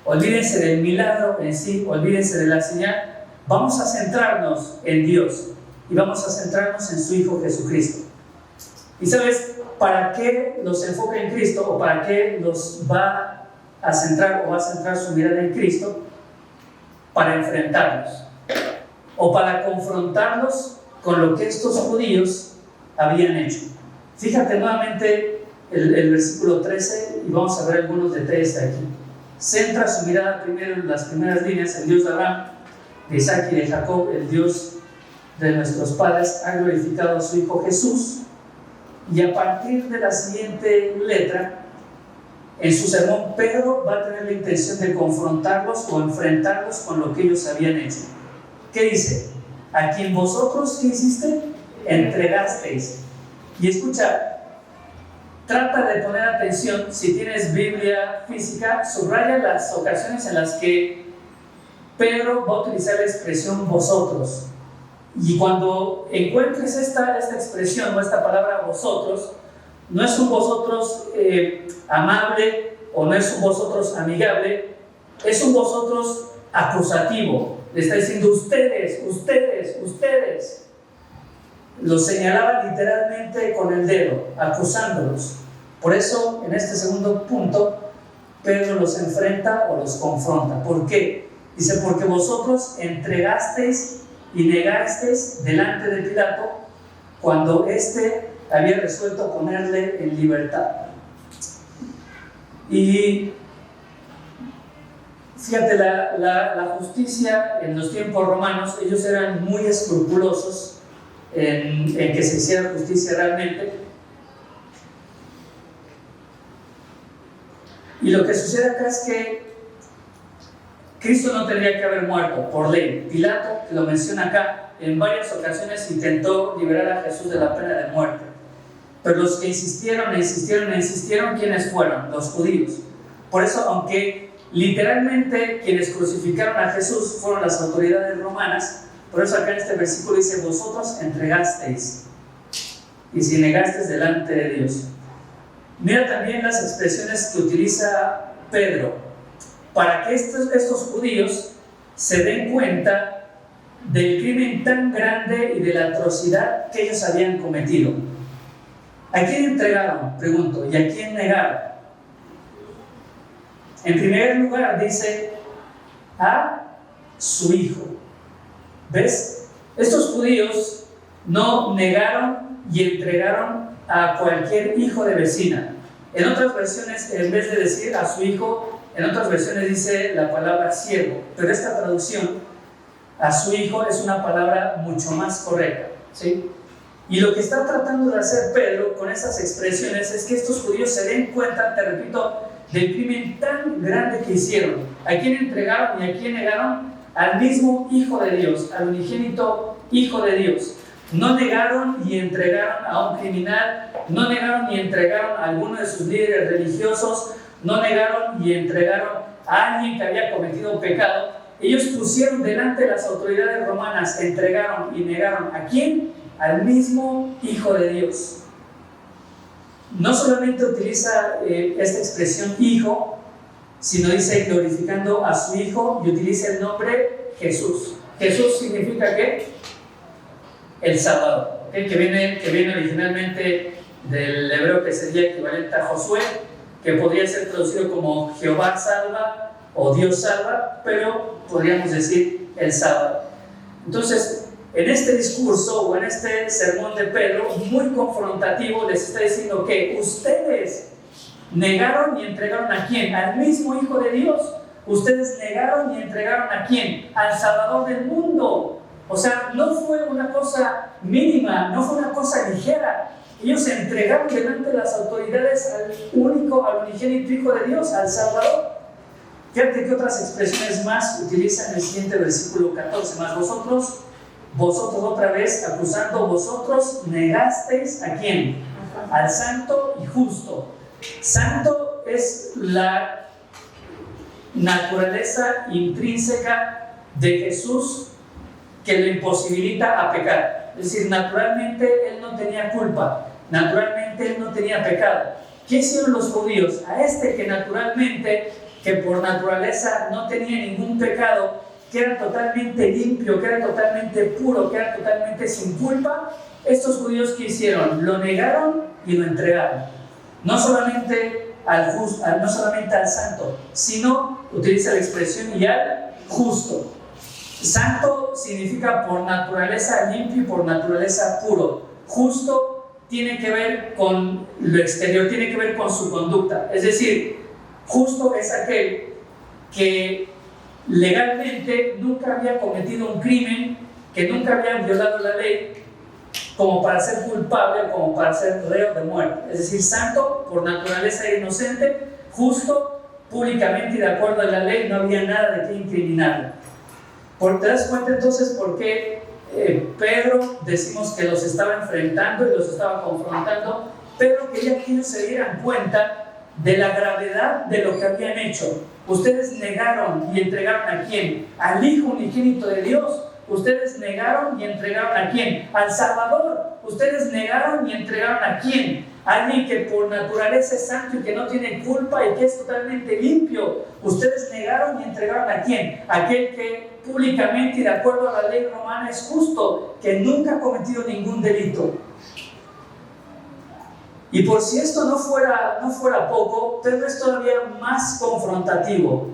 olvídense del milagro en sí, olvídense de la señal. Vamos a centrarnos en Dios y vamos a centrarnos en su Hijo Jesucristo. Y sabes, ¿para qué los enfoca en Cristo o para qué los va a centrar o va a centrar su mirada en Cristo? Para enfrentarlos o para confrontarlos con lo que estos judíos habían hecho. Fíjate nuevamente el versículo 13 y vamos a ver algunos detalles de aquí. Centra su mirada primero en las primeras líneas: el Dios de Abraham, de Isaac y de Jacob, el Dios de nuestros padres, ha glorificado a su Hijo Jesús. Y a partir de la siguiente letra, en su sermón, Pedro va a tener la intención de confrontarlos o enfrentarlos con lo que ellos habían hecho. ¿Qué dice? A quien vosotros, ¿qué hiciste? Entregasteis. Y escucha, trata de poner atención. Si tienes Biblia física, subraya las ocasiones en las que Pedro va a utilizar la expresión vosotros. Y cuando encuentres esta expresión o esta palabra vosotros, no es un vosotros amable o no es un vosotros amigable, es un vosotros acusativo. Le está diciendo ustedes. Los señalaba literalmente con el dedo, acusándolos. Por eso, en este segundo punto, Pedro los enfrenta o los confronta. ¿Por qué? Dice, porque vosotros entregasteis y negasteis delante de Pilato cuando éste había resuelto ponerle en libertad. Y fíjate, la justicia en los tiempos romanos, ellos eran muy escrupulosos en que se hiciera justicia realmente. Y lo que sucede acá es que Cristo no tendría que haber muerto por ley. Pilato, que lo menciona acá, en varias ocasiones intentó liberar a Jesús de la pena de muerte. Pero los que insistieron, ¿quiénes fueron? Los judíos. Por eso, aunque literalmente quienes crucificaron a Jesús fueron las autoridades romanas, por eso acá en este versículo dice, vosotros entregasteis y si negasteis delante de Dios. Mira también las expresiones que utiliza Pedro, para que estos judíos se den cuenta del crimen tan grande y de la atrocidad que ellos habían cometido. ¿A quién entregaron? Pregunto, ¿y a quién negaron? En primer lugar dice, a su hijo. ¿Ves? Estos judíos no negaron y entregaron a cualquier hijo de vecina. En otras versiones, en vez de decir a su hijo, en otras versiones dice la palabra siervo, pero esta traducción, a su hijo, es una palabra mucho más correcta, ¿sí? Y lo que está tratando de hacer Pedro con esas expresiones es que estos judíos se den cuenta, te repito, del crimen tan grande que hicieron. ¿A quién entregaron y a quién negaron? Al mismo Hijo de Dios, al unigénito Hijo de Dios. No negaron y entregaron a un criminal, no negaron y entregaron a alguno de sus líderes religiosos, no negaron y entregaron a alguien que había cometido un pecado. Ellos pusieron delante de las autoridades romanas, entregaron y negaron ¿a quién? Al mismo Hijo de Dios. No solamente utiliza esta expresión hijo, sino dice glorificando a su Hijo y utiliza el nombre Jesús. Jesús significa ¿qué? El Salvador, ¿okay? que viene originalmente del hebreo que sería equivalente a Josué, que podría ser traducido como Jehová salva o Dios salva, pero podríamos decir el Salvador. Entonces, en este discurso o en este sermón de Pedro, muy confrontativo, les está diciendo que ustedes negaron y entregaron ¿a quién? Al mismo Hijo de Dios. Ustedes negaron y entregaron ¿a quién? Al Salvador del mundo. O sea, no fue una cosa mínima, no fue una cosa ligera. Ellos se entregaron delante de las autoridades al unigénito Hijo de Dios, al Salvador. Fíjate que otras expresiones más utilizan el siguiente versículo 14, más vosotros otra vez acusando, vosotros negasteis ¿a quién? Al santo y justo. Santo es la naturaleza intrínseca de Jesús que le imposibilita a pecar. Es decir, naturalmente Él no tenía culpa, naturalmente Él no tenía pecado. ¿Qué hicieron los judíos? A este que naturalmente, que por naturaleza no tenía ningún pecado, que era totalmente limpio, que era totalmente puro, que era totalmente sin culpa, estos judíos ¿qué hicieron? Lo negaron y lo entregaron. No solamente no solamente al santo, sino, utiliza la expresión, y al justo. Santo significa por naturaleza limpio y por naturaleza puro. Justo tiene que ver con lo exterior, tiene que ver con su conducta. Es decir, justo es aquel que legalmente nunca había cometido un crimen, que nunca había violado la ley, como para ser culpable o como para ser reo de muerte. Es decir, santo por naturaleza inocente, justo públicamente y de acuerdo a la ley, no había nada de qué incriminarlo. ¿Te das cuenta entonces por qué Pedro decimos que los estaba enfrentando y los estaba confrontando? Pedro quería que ellos se dieran cuenta de la gravedad de lo que habían hecho. Ustedes negaron y entregaron ¿a quién? Al Hijo unigénito de Dios. Ustedes negaron y entregaron ¿a quién? Al Salvador. Ustedes negaron y entregaron ¿a quién? A alguien que por naturaleza es santo y que no tiene culpa y que es totalmente limpio. Ustedes negaron y entregaron ¿a quién? Aquel que públicamente y de acuerdo a la ley romana es justo, que nunca ha cometido ningún delito. Y por si esto no fuera poco, Pedro es todavía más confrontativo.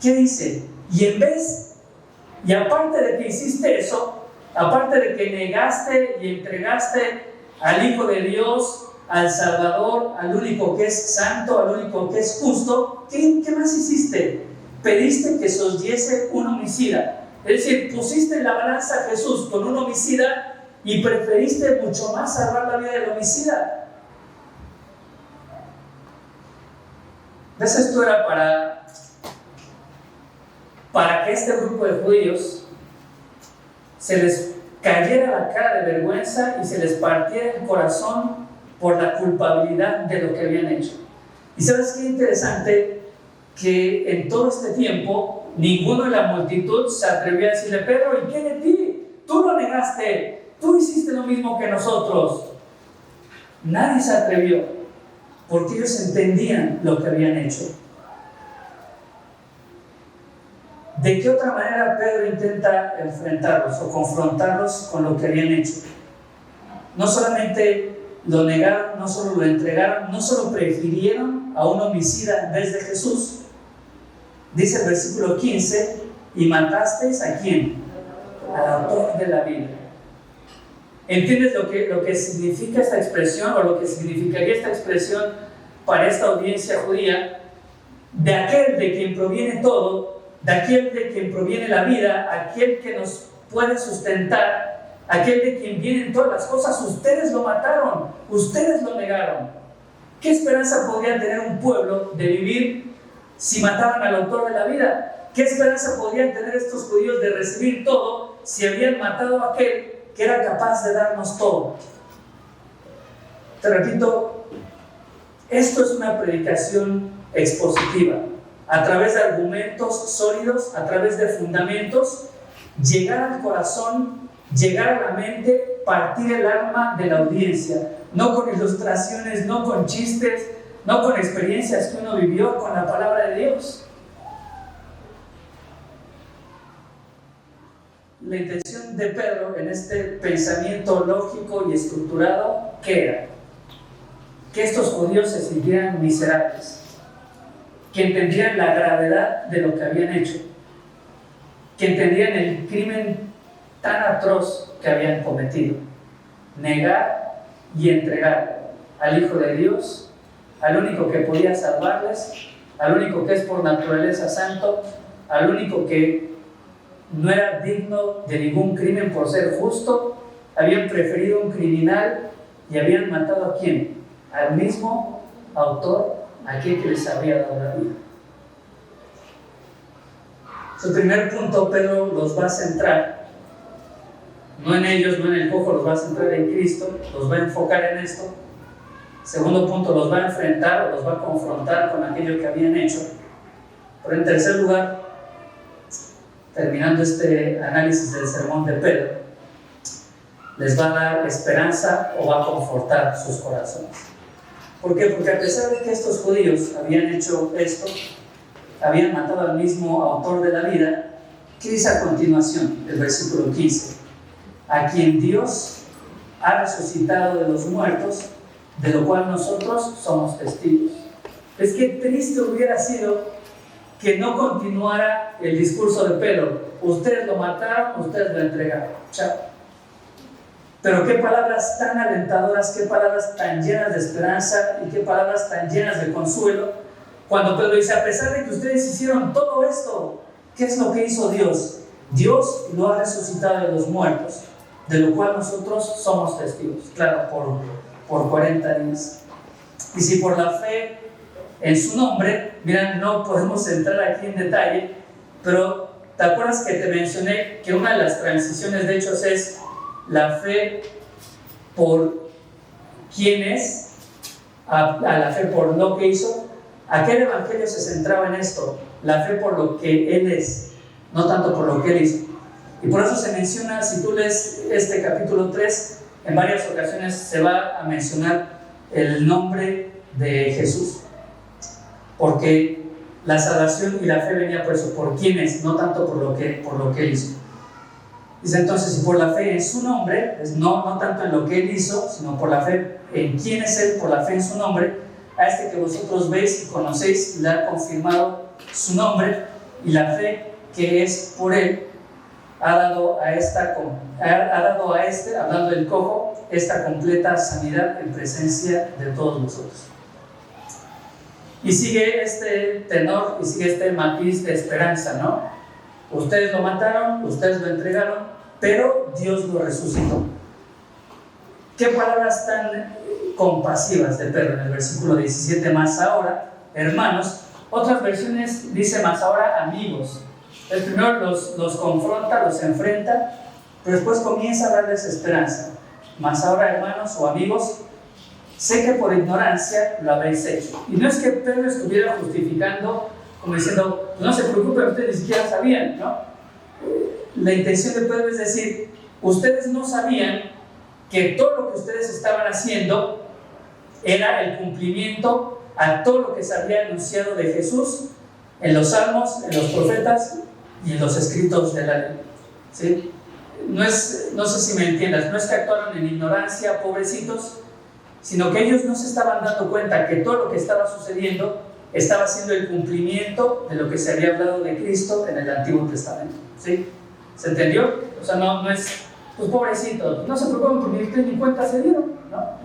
¿Qué dice? Y aparte de que hiciste eso, aparte de que negaste y entregaste al Hijo de Dios, al Salvador, al único que es santo, al único que es justo, ¿qué más hiciste? Pediste que se os diese un homicida. Es decir, pusiste en la balanza a Jesús con un homicida y preferiste mucho más salvar la vida del homicida. ¿Ves? Esto era para que este grupo de judíos se les cayera la cara de vergüenza y se les partiera el corazón por la culpabilidad de lo que habían hecho. Y ¿sabes qué interesante? Que en todo este tiempo ninguno de la multitud se atrevió a decirle: Pedro, ¿y qué de ti? Tú lo negaste, tú hiciste lo mismo que nosotros. Nadie se atrevió porque ellos entendían lo que habían hecho. ¿De qué otra manera Pedro intenta enfrentarlos o confrontarlos con lo que habían hecho? No solamente lo negaron, no solo lo entregaron, no solo prefirieron a un homicida en vez de Jesús. Dice el versículo 15: ¿y matasteis a quién? Al autor de la vida. ¿Entiendes lo que significa esta expresión o lo que significaría esta expresión para esta audiencia judía? De aquel de quien proviene todo, de aquel de quien proviene la vida, aquel que nos puede sustentar, aquel de quien vienen todas las cosas, ustedes lo mataron, ustedes lo negaron. ¿Qué esperanza podría tener un pueblo de vivir si mataban al autor de la vida? ¿Qué esperanza podrían tener estos judíos de recibir todo si habían matado a aquel que era capaz de darnos todo? Te repito, esto es una predicación expositiva. A través de argumentos sólidos, a través de fundamentos, llegar al corazón, llegar a la mente, partir el alma de la audiencia. No con ilustraciones, no con chistes, no con experiencias que uno vivió, con la palabra de Dios. La intención de Pedro en este pensamiento lógico y estructurado, ¿qué era? Que estos judíos se sintieran miserables, que entendieran la gravedad de lo que habían hecho, que entendieran el crimen tan atroz que habían cometido: negar y entregar al Hijo de Dios, al único que podía salvarles, al único que es por naturaleza santo, al único que no era digno de ningún crimen por ser justo. Habían preferido un criminal y habían matado ¿a quién? Al mismo autor, aquel que les había dado la vida. Su primer punto, Pedro los va a centrar, no en ellos, no en el cojo, los va a centrar en Cristo, los va a enfocar en esto. Segundo punto, los va a enfrentar o los va a confrontar con aquello que habían hecho. Pero en tercer lugar, terminando este análisis del sermón de Pedro, les va a dar esperanza o va a confortar sus corazones. ¿Por qué? Porque a pesar de que estos judíos habían hecho esto, habían matado al mismo autor de la vida, ¿qué dice a continuación? El versículo 15: a quien Dios ha resucitado de los muertos, de lo cual nosotros somos testigos. Es que triste hubiera sido que no continuara el discurso de Pedro. Ustedes lo mataron, ustedes lo entregaron. Chao. Pero qué palabras tan alentadoras, qué palabras tan llenas de esperanza y qué palabras tan llenas de consuelo. Cuando Pedro dice, a pesar de que ustedes hicieron todo esto, ¿qué es lo que hizo Dios? Dios lo ha resucitado de los muertos, de lo cual nosotros somos testigos. Claro, por 40 días. Y si por la fe en su nombre, mira, no podemos entrar aquí en detalle, pero ¿te acuerdas que te mencioné que una de las transiciones de Hechos es la fe por quién es, a la fe por lo que hizo? Aquel evangelio se centraba en esto, la fe por lo que Él es, no tanto por lo que Él hizo. Y por eso se menciona, si tú lees este capítulo 3, en varias ocasiones se va a mencionar el nombre de Jesús, porque la salvación y la fe venía por eso, por quién es, no tanto por lo que Él hizo. Dice entonces, si por la fe en su nombre, no tanto en lo que Él hizo, sino por la fe en quién es Él, por la fe en su nombre, a este que vosotros veis y conocéis, le ha confirmado su nombre, y la fe que es por Él ha dado a este, hablando del cojo, esta completa sanidad en presencia de todos nosotros. Y sigue este tenor y sigue este matiz de esperanza, ¿no? Ustedes lo mataron, ustedes lo entregaron, pero Dios lo resucitó. Qué palabras tan compasivas de Pedro en el versículo 17, más ahora, hermanos. Otras versiones dice más ahora, amigos. El primero los confronta, los enfrenta, pero después comienza a darles esperanza. Más ahora, hermanos o amigos, sé que por ignorancia lo habéis hecho. Y no es que Pedro estuviera justificando, como diciendo, no se preocupen, ustedes ni siquiera sabían, ¿no? La intención de Pedro es decir, ustedes no sabían que todo lo que ustedes estaban haciendo era el cumplimiento a todo lo que se había anunciado de Jesús en los salmos, en los profetas y en los escritos de la ley. ¿Sí? No sé si me entiendas, no es que actuaron en ignorancia, pobrecitos, sino que ellos no se estaban dando cuenta que todo lo que estaba sucediendo estaba siendo el cumplimiento de lo que se había hablado de Cristo en el Antiguo Testamento. ¿Sí? ¿Se entendió? O sea, no es, pues pobrecitos, no se preocupen porque ustedes ni cuenta se dieron, ¿no?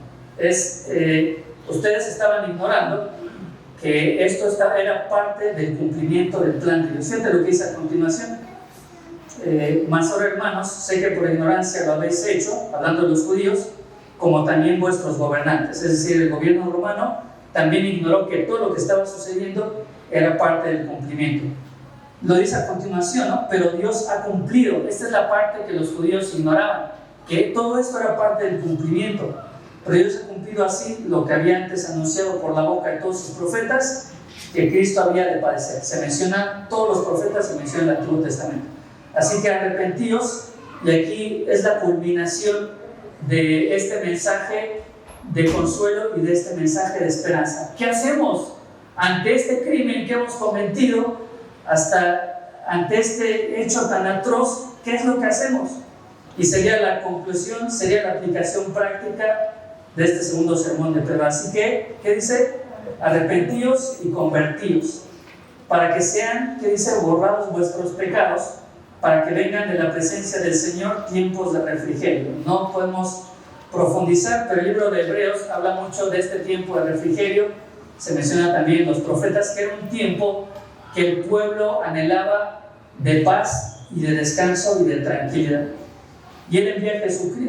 Ustedes estaban ignorando que esto era parte del cumplimiento del plan de Dios. Fíjate lo que dice a continuación. Más ahora, hermanos, sé que por ignorancia lo habéis hecho, hablando de los judíos, como también vuestros gobernantes. Es decir, el gobierno romano también ignoró que todo lo que estaba sucediendo era parte del cumplimiento. Lo dice a continuación, ¿no? Pero Dios ha cumplido. Esta es la parte que los judíos ignoraban, que todo esto era parte del cumplimiento. Pero Dios ha cumplido así lo que había antes anunciado por la boca de todos sus profetas, que Cristo había de padecer. Se menciona, todos los profetas se mencionan en el Antiguo Testamento. Así que arrepentíos, y aquí es la culminación de este mensaje de consuelo y de este mensaje de esperanza. ¿Qué hacemos ante este crimen que hemos cometido, ante este hecho tan atroz? ¿Qué es lo que hacemos? Y sería la conclusión, sería la aplicación práctica de este segundo sermón de Pedro. Así que, ¿qué dice? Arrepentíos y convertíos, para que sean, ¿qué dice? Borrados vuestros pecados, para que vengan de la presencia del Señor tiempos de refrigerio. No podemos profundizar, pero el libro de Hebreos habla mucho de este tiempo de refrigerio. Se menciona también en los profetas que era un tiempo que el pueblo anhelaba de paz y de descanso y de tranquilidad. Y Él envía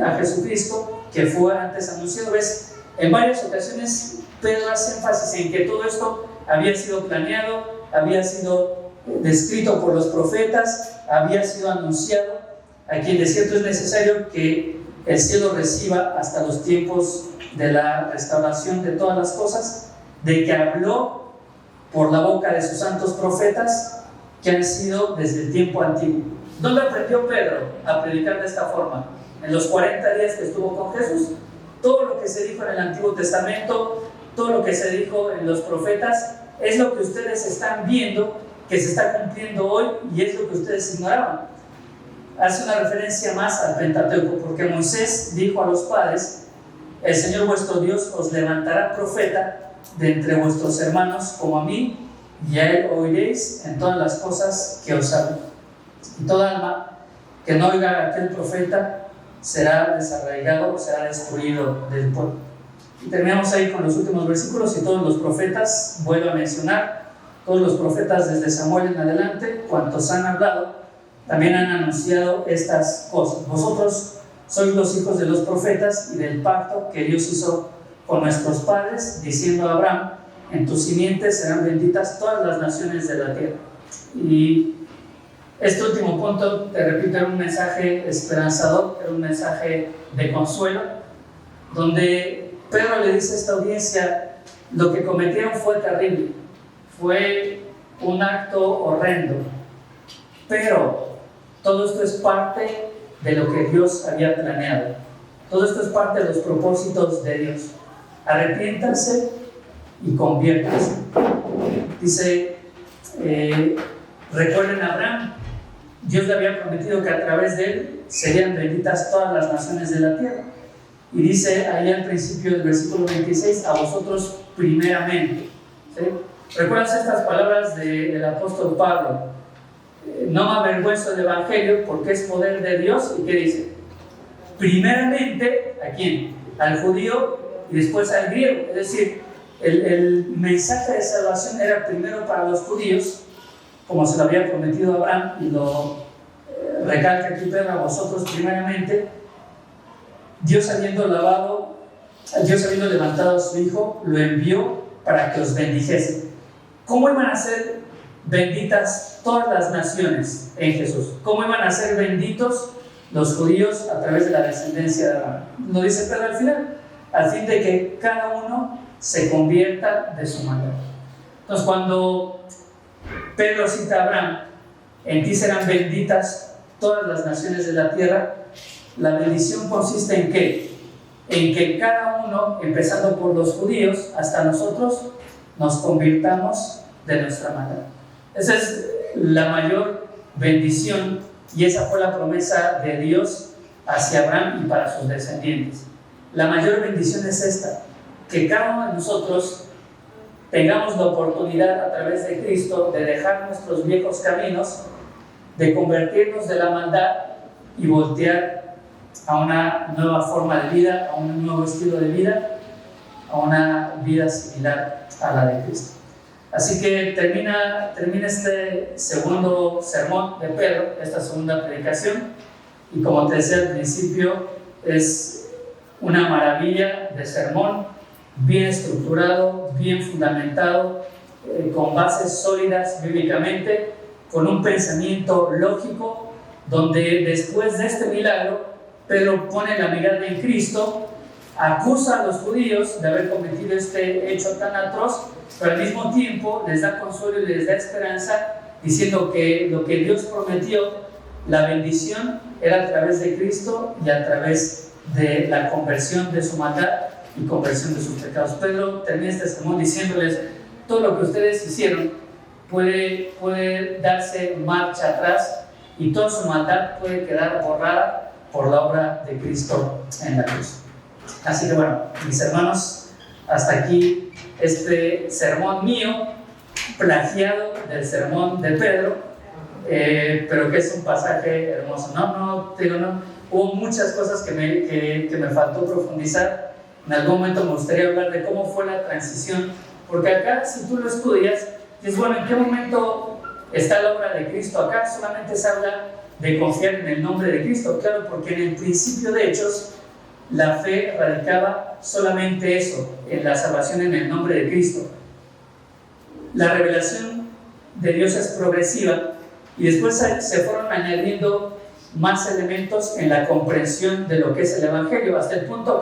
a Jesucristo, que fue antes anunciado. ¿Ves? En varias ocasiones Pedro hace énfasis en que todo esto había sido planeado, había sido descrito por los profetas, había sido anunciado. Aquí en el desierto es necesario que el cielo reciba hasta los tiempos de la restauración de todas las cosas, de que habló por la boca de sus santos profetas que han sido desde el tiempo antiguo. ¿Dónde aprendió Pedro a predicar de esta forma? En los 40 días que estuvo con Jesús. Todo lo que se dijo en el Antiguo Testamento, todo lo que se dijo en los profetas, es lo que ustedes están viendo que se está cumpliendo hoy, y es lo que ustedes ignoraban. hace una referencia más al Pentateuco, porque Moisés dijo a los padres: el Señor vuestro Dios os levantará profeta de entre vuestros hermanos como a mí, y a él oiréis en todas las cosas que os hablo. Y toda alma que no oiga a aquel profeta será desarraigado, será destruido del pueblo. Y terminamos ahí con los últimos versículos. Y todos los profetas, vuelvo a mencionar, todos los profetas desde Samuel en adelante, cuantos han hablado, también han anunciado estas cosas. Vosotros sois los hijos de los profetas y del pacto que Dios hizo con nuestros padres, diciendo a Abraham: en tus simientes serán benditas todas las naciones de la tierra. Y este último punto, te repito, era un mensaje esperanzador, era un mensaje de consuelo, donde Pedro le dice a esta audiencia: lo que cometieron fue terrible, fue un acto horrendo, pero todo esto es parte de lo que Dios había planeado. Todo esto es parte de los propósitos de Dios. Arrepiéntanse y conviértanse. Dice, recuerden a Abraham, Dios le había prometido que a través de él serían benditas todas las naciones de la tierra. Y dice ahí al principio del versículo 26, a vosotros primeramente. ¿Sí? ¿Recuerdas estas palabras del apóstol Pablo? No me avergüenzo del Evangelio porque es poder de Dios. ¿Y qué dice? Primeramente, ¿a quién? Al judío y después al griego. Es decir, el mensaje de salvación era primero para los judíos, como se lo había prometido a Abraham, y lo recalca aquí Pedro: a vosotros primeramente. Dios habiendo levantado a su Hijo, lo envió para que os bendijese. ¿Cómo iban a ser benditas todas las naciones en Jesús? ¿Cómo iban a ser benditos los judíos a través de la descendencia de Abraham? Lo dice Pedro al final: al fin de que cada uno se convierta de su maldad. Entonces, cuando Pedro cita a Abraham: en ti serán benditas todas las naciones de la tierra, la bendición consiste en ¿qué? En que cada uno, empezando por los judíos hasta nosotros, nos convirtamos de nuestra maldad. Esa es la mayor bendición, y esa fue la promesa de Dios hacia Abraham y para sus descendientes. La mayor bendición es esta: que cada uno de nosotros tengamos la oportunidad a través de Cristo de dejar nuestros viejos caminos, de convertirnos de la maldad y voltear a una nueva forma de vida, a un nuevo estilo de vida, a una vida similar a la de Cristo. Así que termina este segundo sermón de Pedro, esta segunda predicación, y como te decía al principio, es una maravilla de sermón, bien estructurado, bien fundamentado, con bases sólidas bíblicamente, con un pensamiento lógico, donde después de este milagro Pedro pone la mirada en Cristo, acusa a los judíos de haber cometido este hecho tan atroz, pero al mismo tiempo les da consuelo y les da esperanza, diciendo que lo que Dios prometió, la bendición, era a través de Cristo y a través de la conversión de su maldad y conversión de sus pecados. Pedro termina este sermón diciéndoles: todo lo que ustedes hicieron puede darse marcha atrás, y toda su maldad puede quedar borrada por la obra de Cristo en la cruz. Así que bueno, mis hermanos, hasta aquí este sermón mío, plagiado del sermón de Pedro, pero que es un pasaje hermoso. No, hubo muchas cosas que me faltó profundizar. En algún momento me gustaría hablar de cómo fue la transición, porque acá, si tú lo estudias, dices, bueno, ¿en qué momento está la obra de Cristo? Acá solamente se habla de confiar en el nombre de Cristo, claro, porque en el principio de Hechos la fe radicaba solamente eso, en la salvación en el nombre de Cristo. La revelación de Dios es progresiva, y después se fueron añadiendo más elementos en la comprensión de lo que es el Evangelio, hasta el punto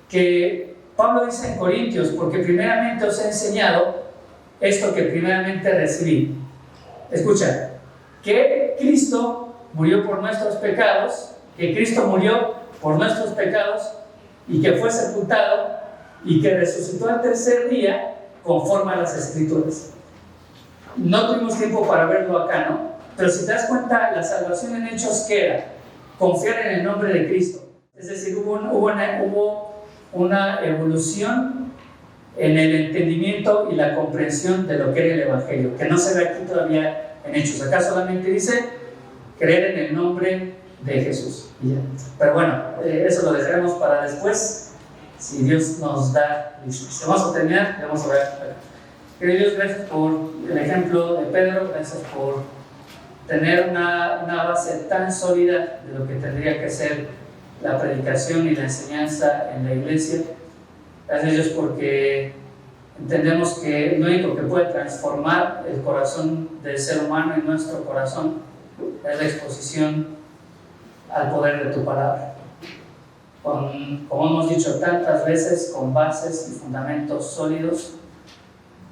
que Pablo dice en Corintios: porque primeramente os he enseñado esto que primeramente recibí. Escucha, que Cristo murió por nuestros pecados, que Cristo murió por nuestros pecados, y que fue sepultado, y que resucitó al tercer día conforme a las Escrituras. No tuvimos tiempo para verlo acá, ¿no? Pero si te das cuenta, la salvación en Hechos, ¿qué era? Confiar en el nombre de Cristo. Es decir, hubo una evolución en el entendimiento y la comprensión de lo que era el Evangelio, que no se ve aquí todavía en Hechos. Acá solamente dice creer en el nombre de Jesús. Y ya. Pero bueno, eso lo dejaremos para después, si Dios nos da licencia. Vamos a terminar, vamos a ver. Querido Dios, gracias por el ejemplo de Pedro, gracias por tener una base tan sólida de lo que tendría que ser la predicación y la enseñanza en la iglesia. Gracias Dios porque entendemos que lo único que puede transformar el corazón del ser humano y nuestro corazón es la exposición al poder de tu palabra. Como hemos dicho tantas veces, con bases y fundamentos sólidos,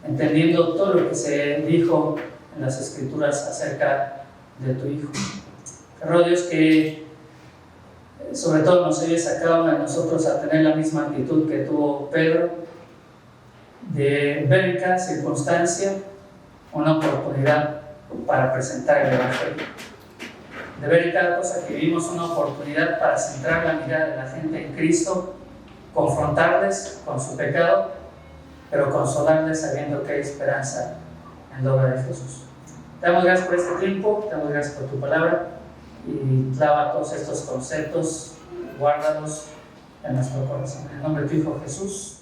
entendiendo todo lo que se dijo en las Escrituras acerca de tu Hijo. Pero Dios, que sobre todo nos ayudes a cada uno de nosotros a tener la misma actitud que tuvo Pedro, de ver en cada circunstancia una oportunidad para presentar el Evangelio, de ver en cada cosa que vivimos una oportunidad para centrar la mirada de la gente en Cristo, confrontarles con su pecado, pero consolarles sabiendo que hay esperanza en la obra de Jesús. Te damos gracias por este tiempo, te damos gracias por tu palabra y clava todos estos conceptos, guárdalos en nuestro corazón. En el nombre de tu Hijo Jesús.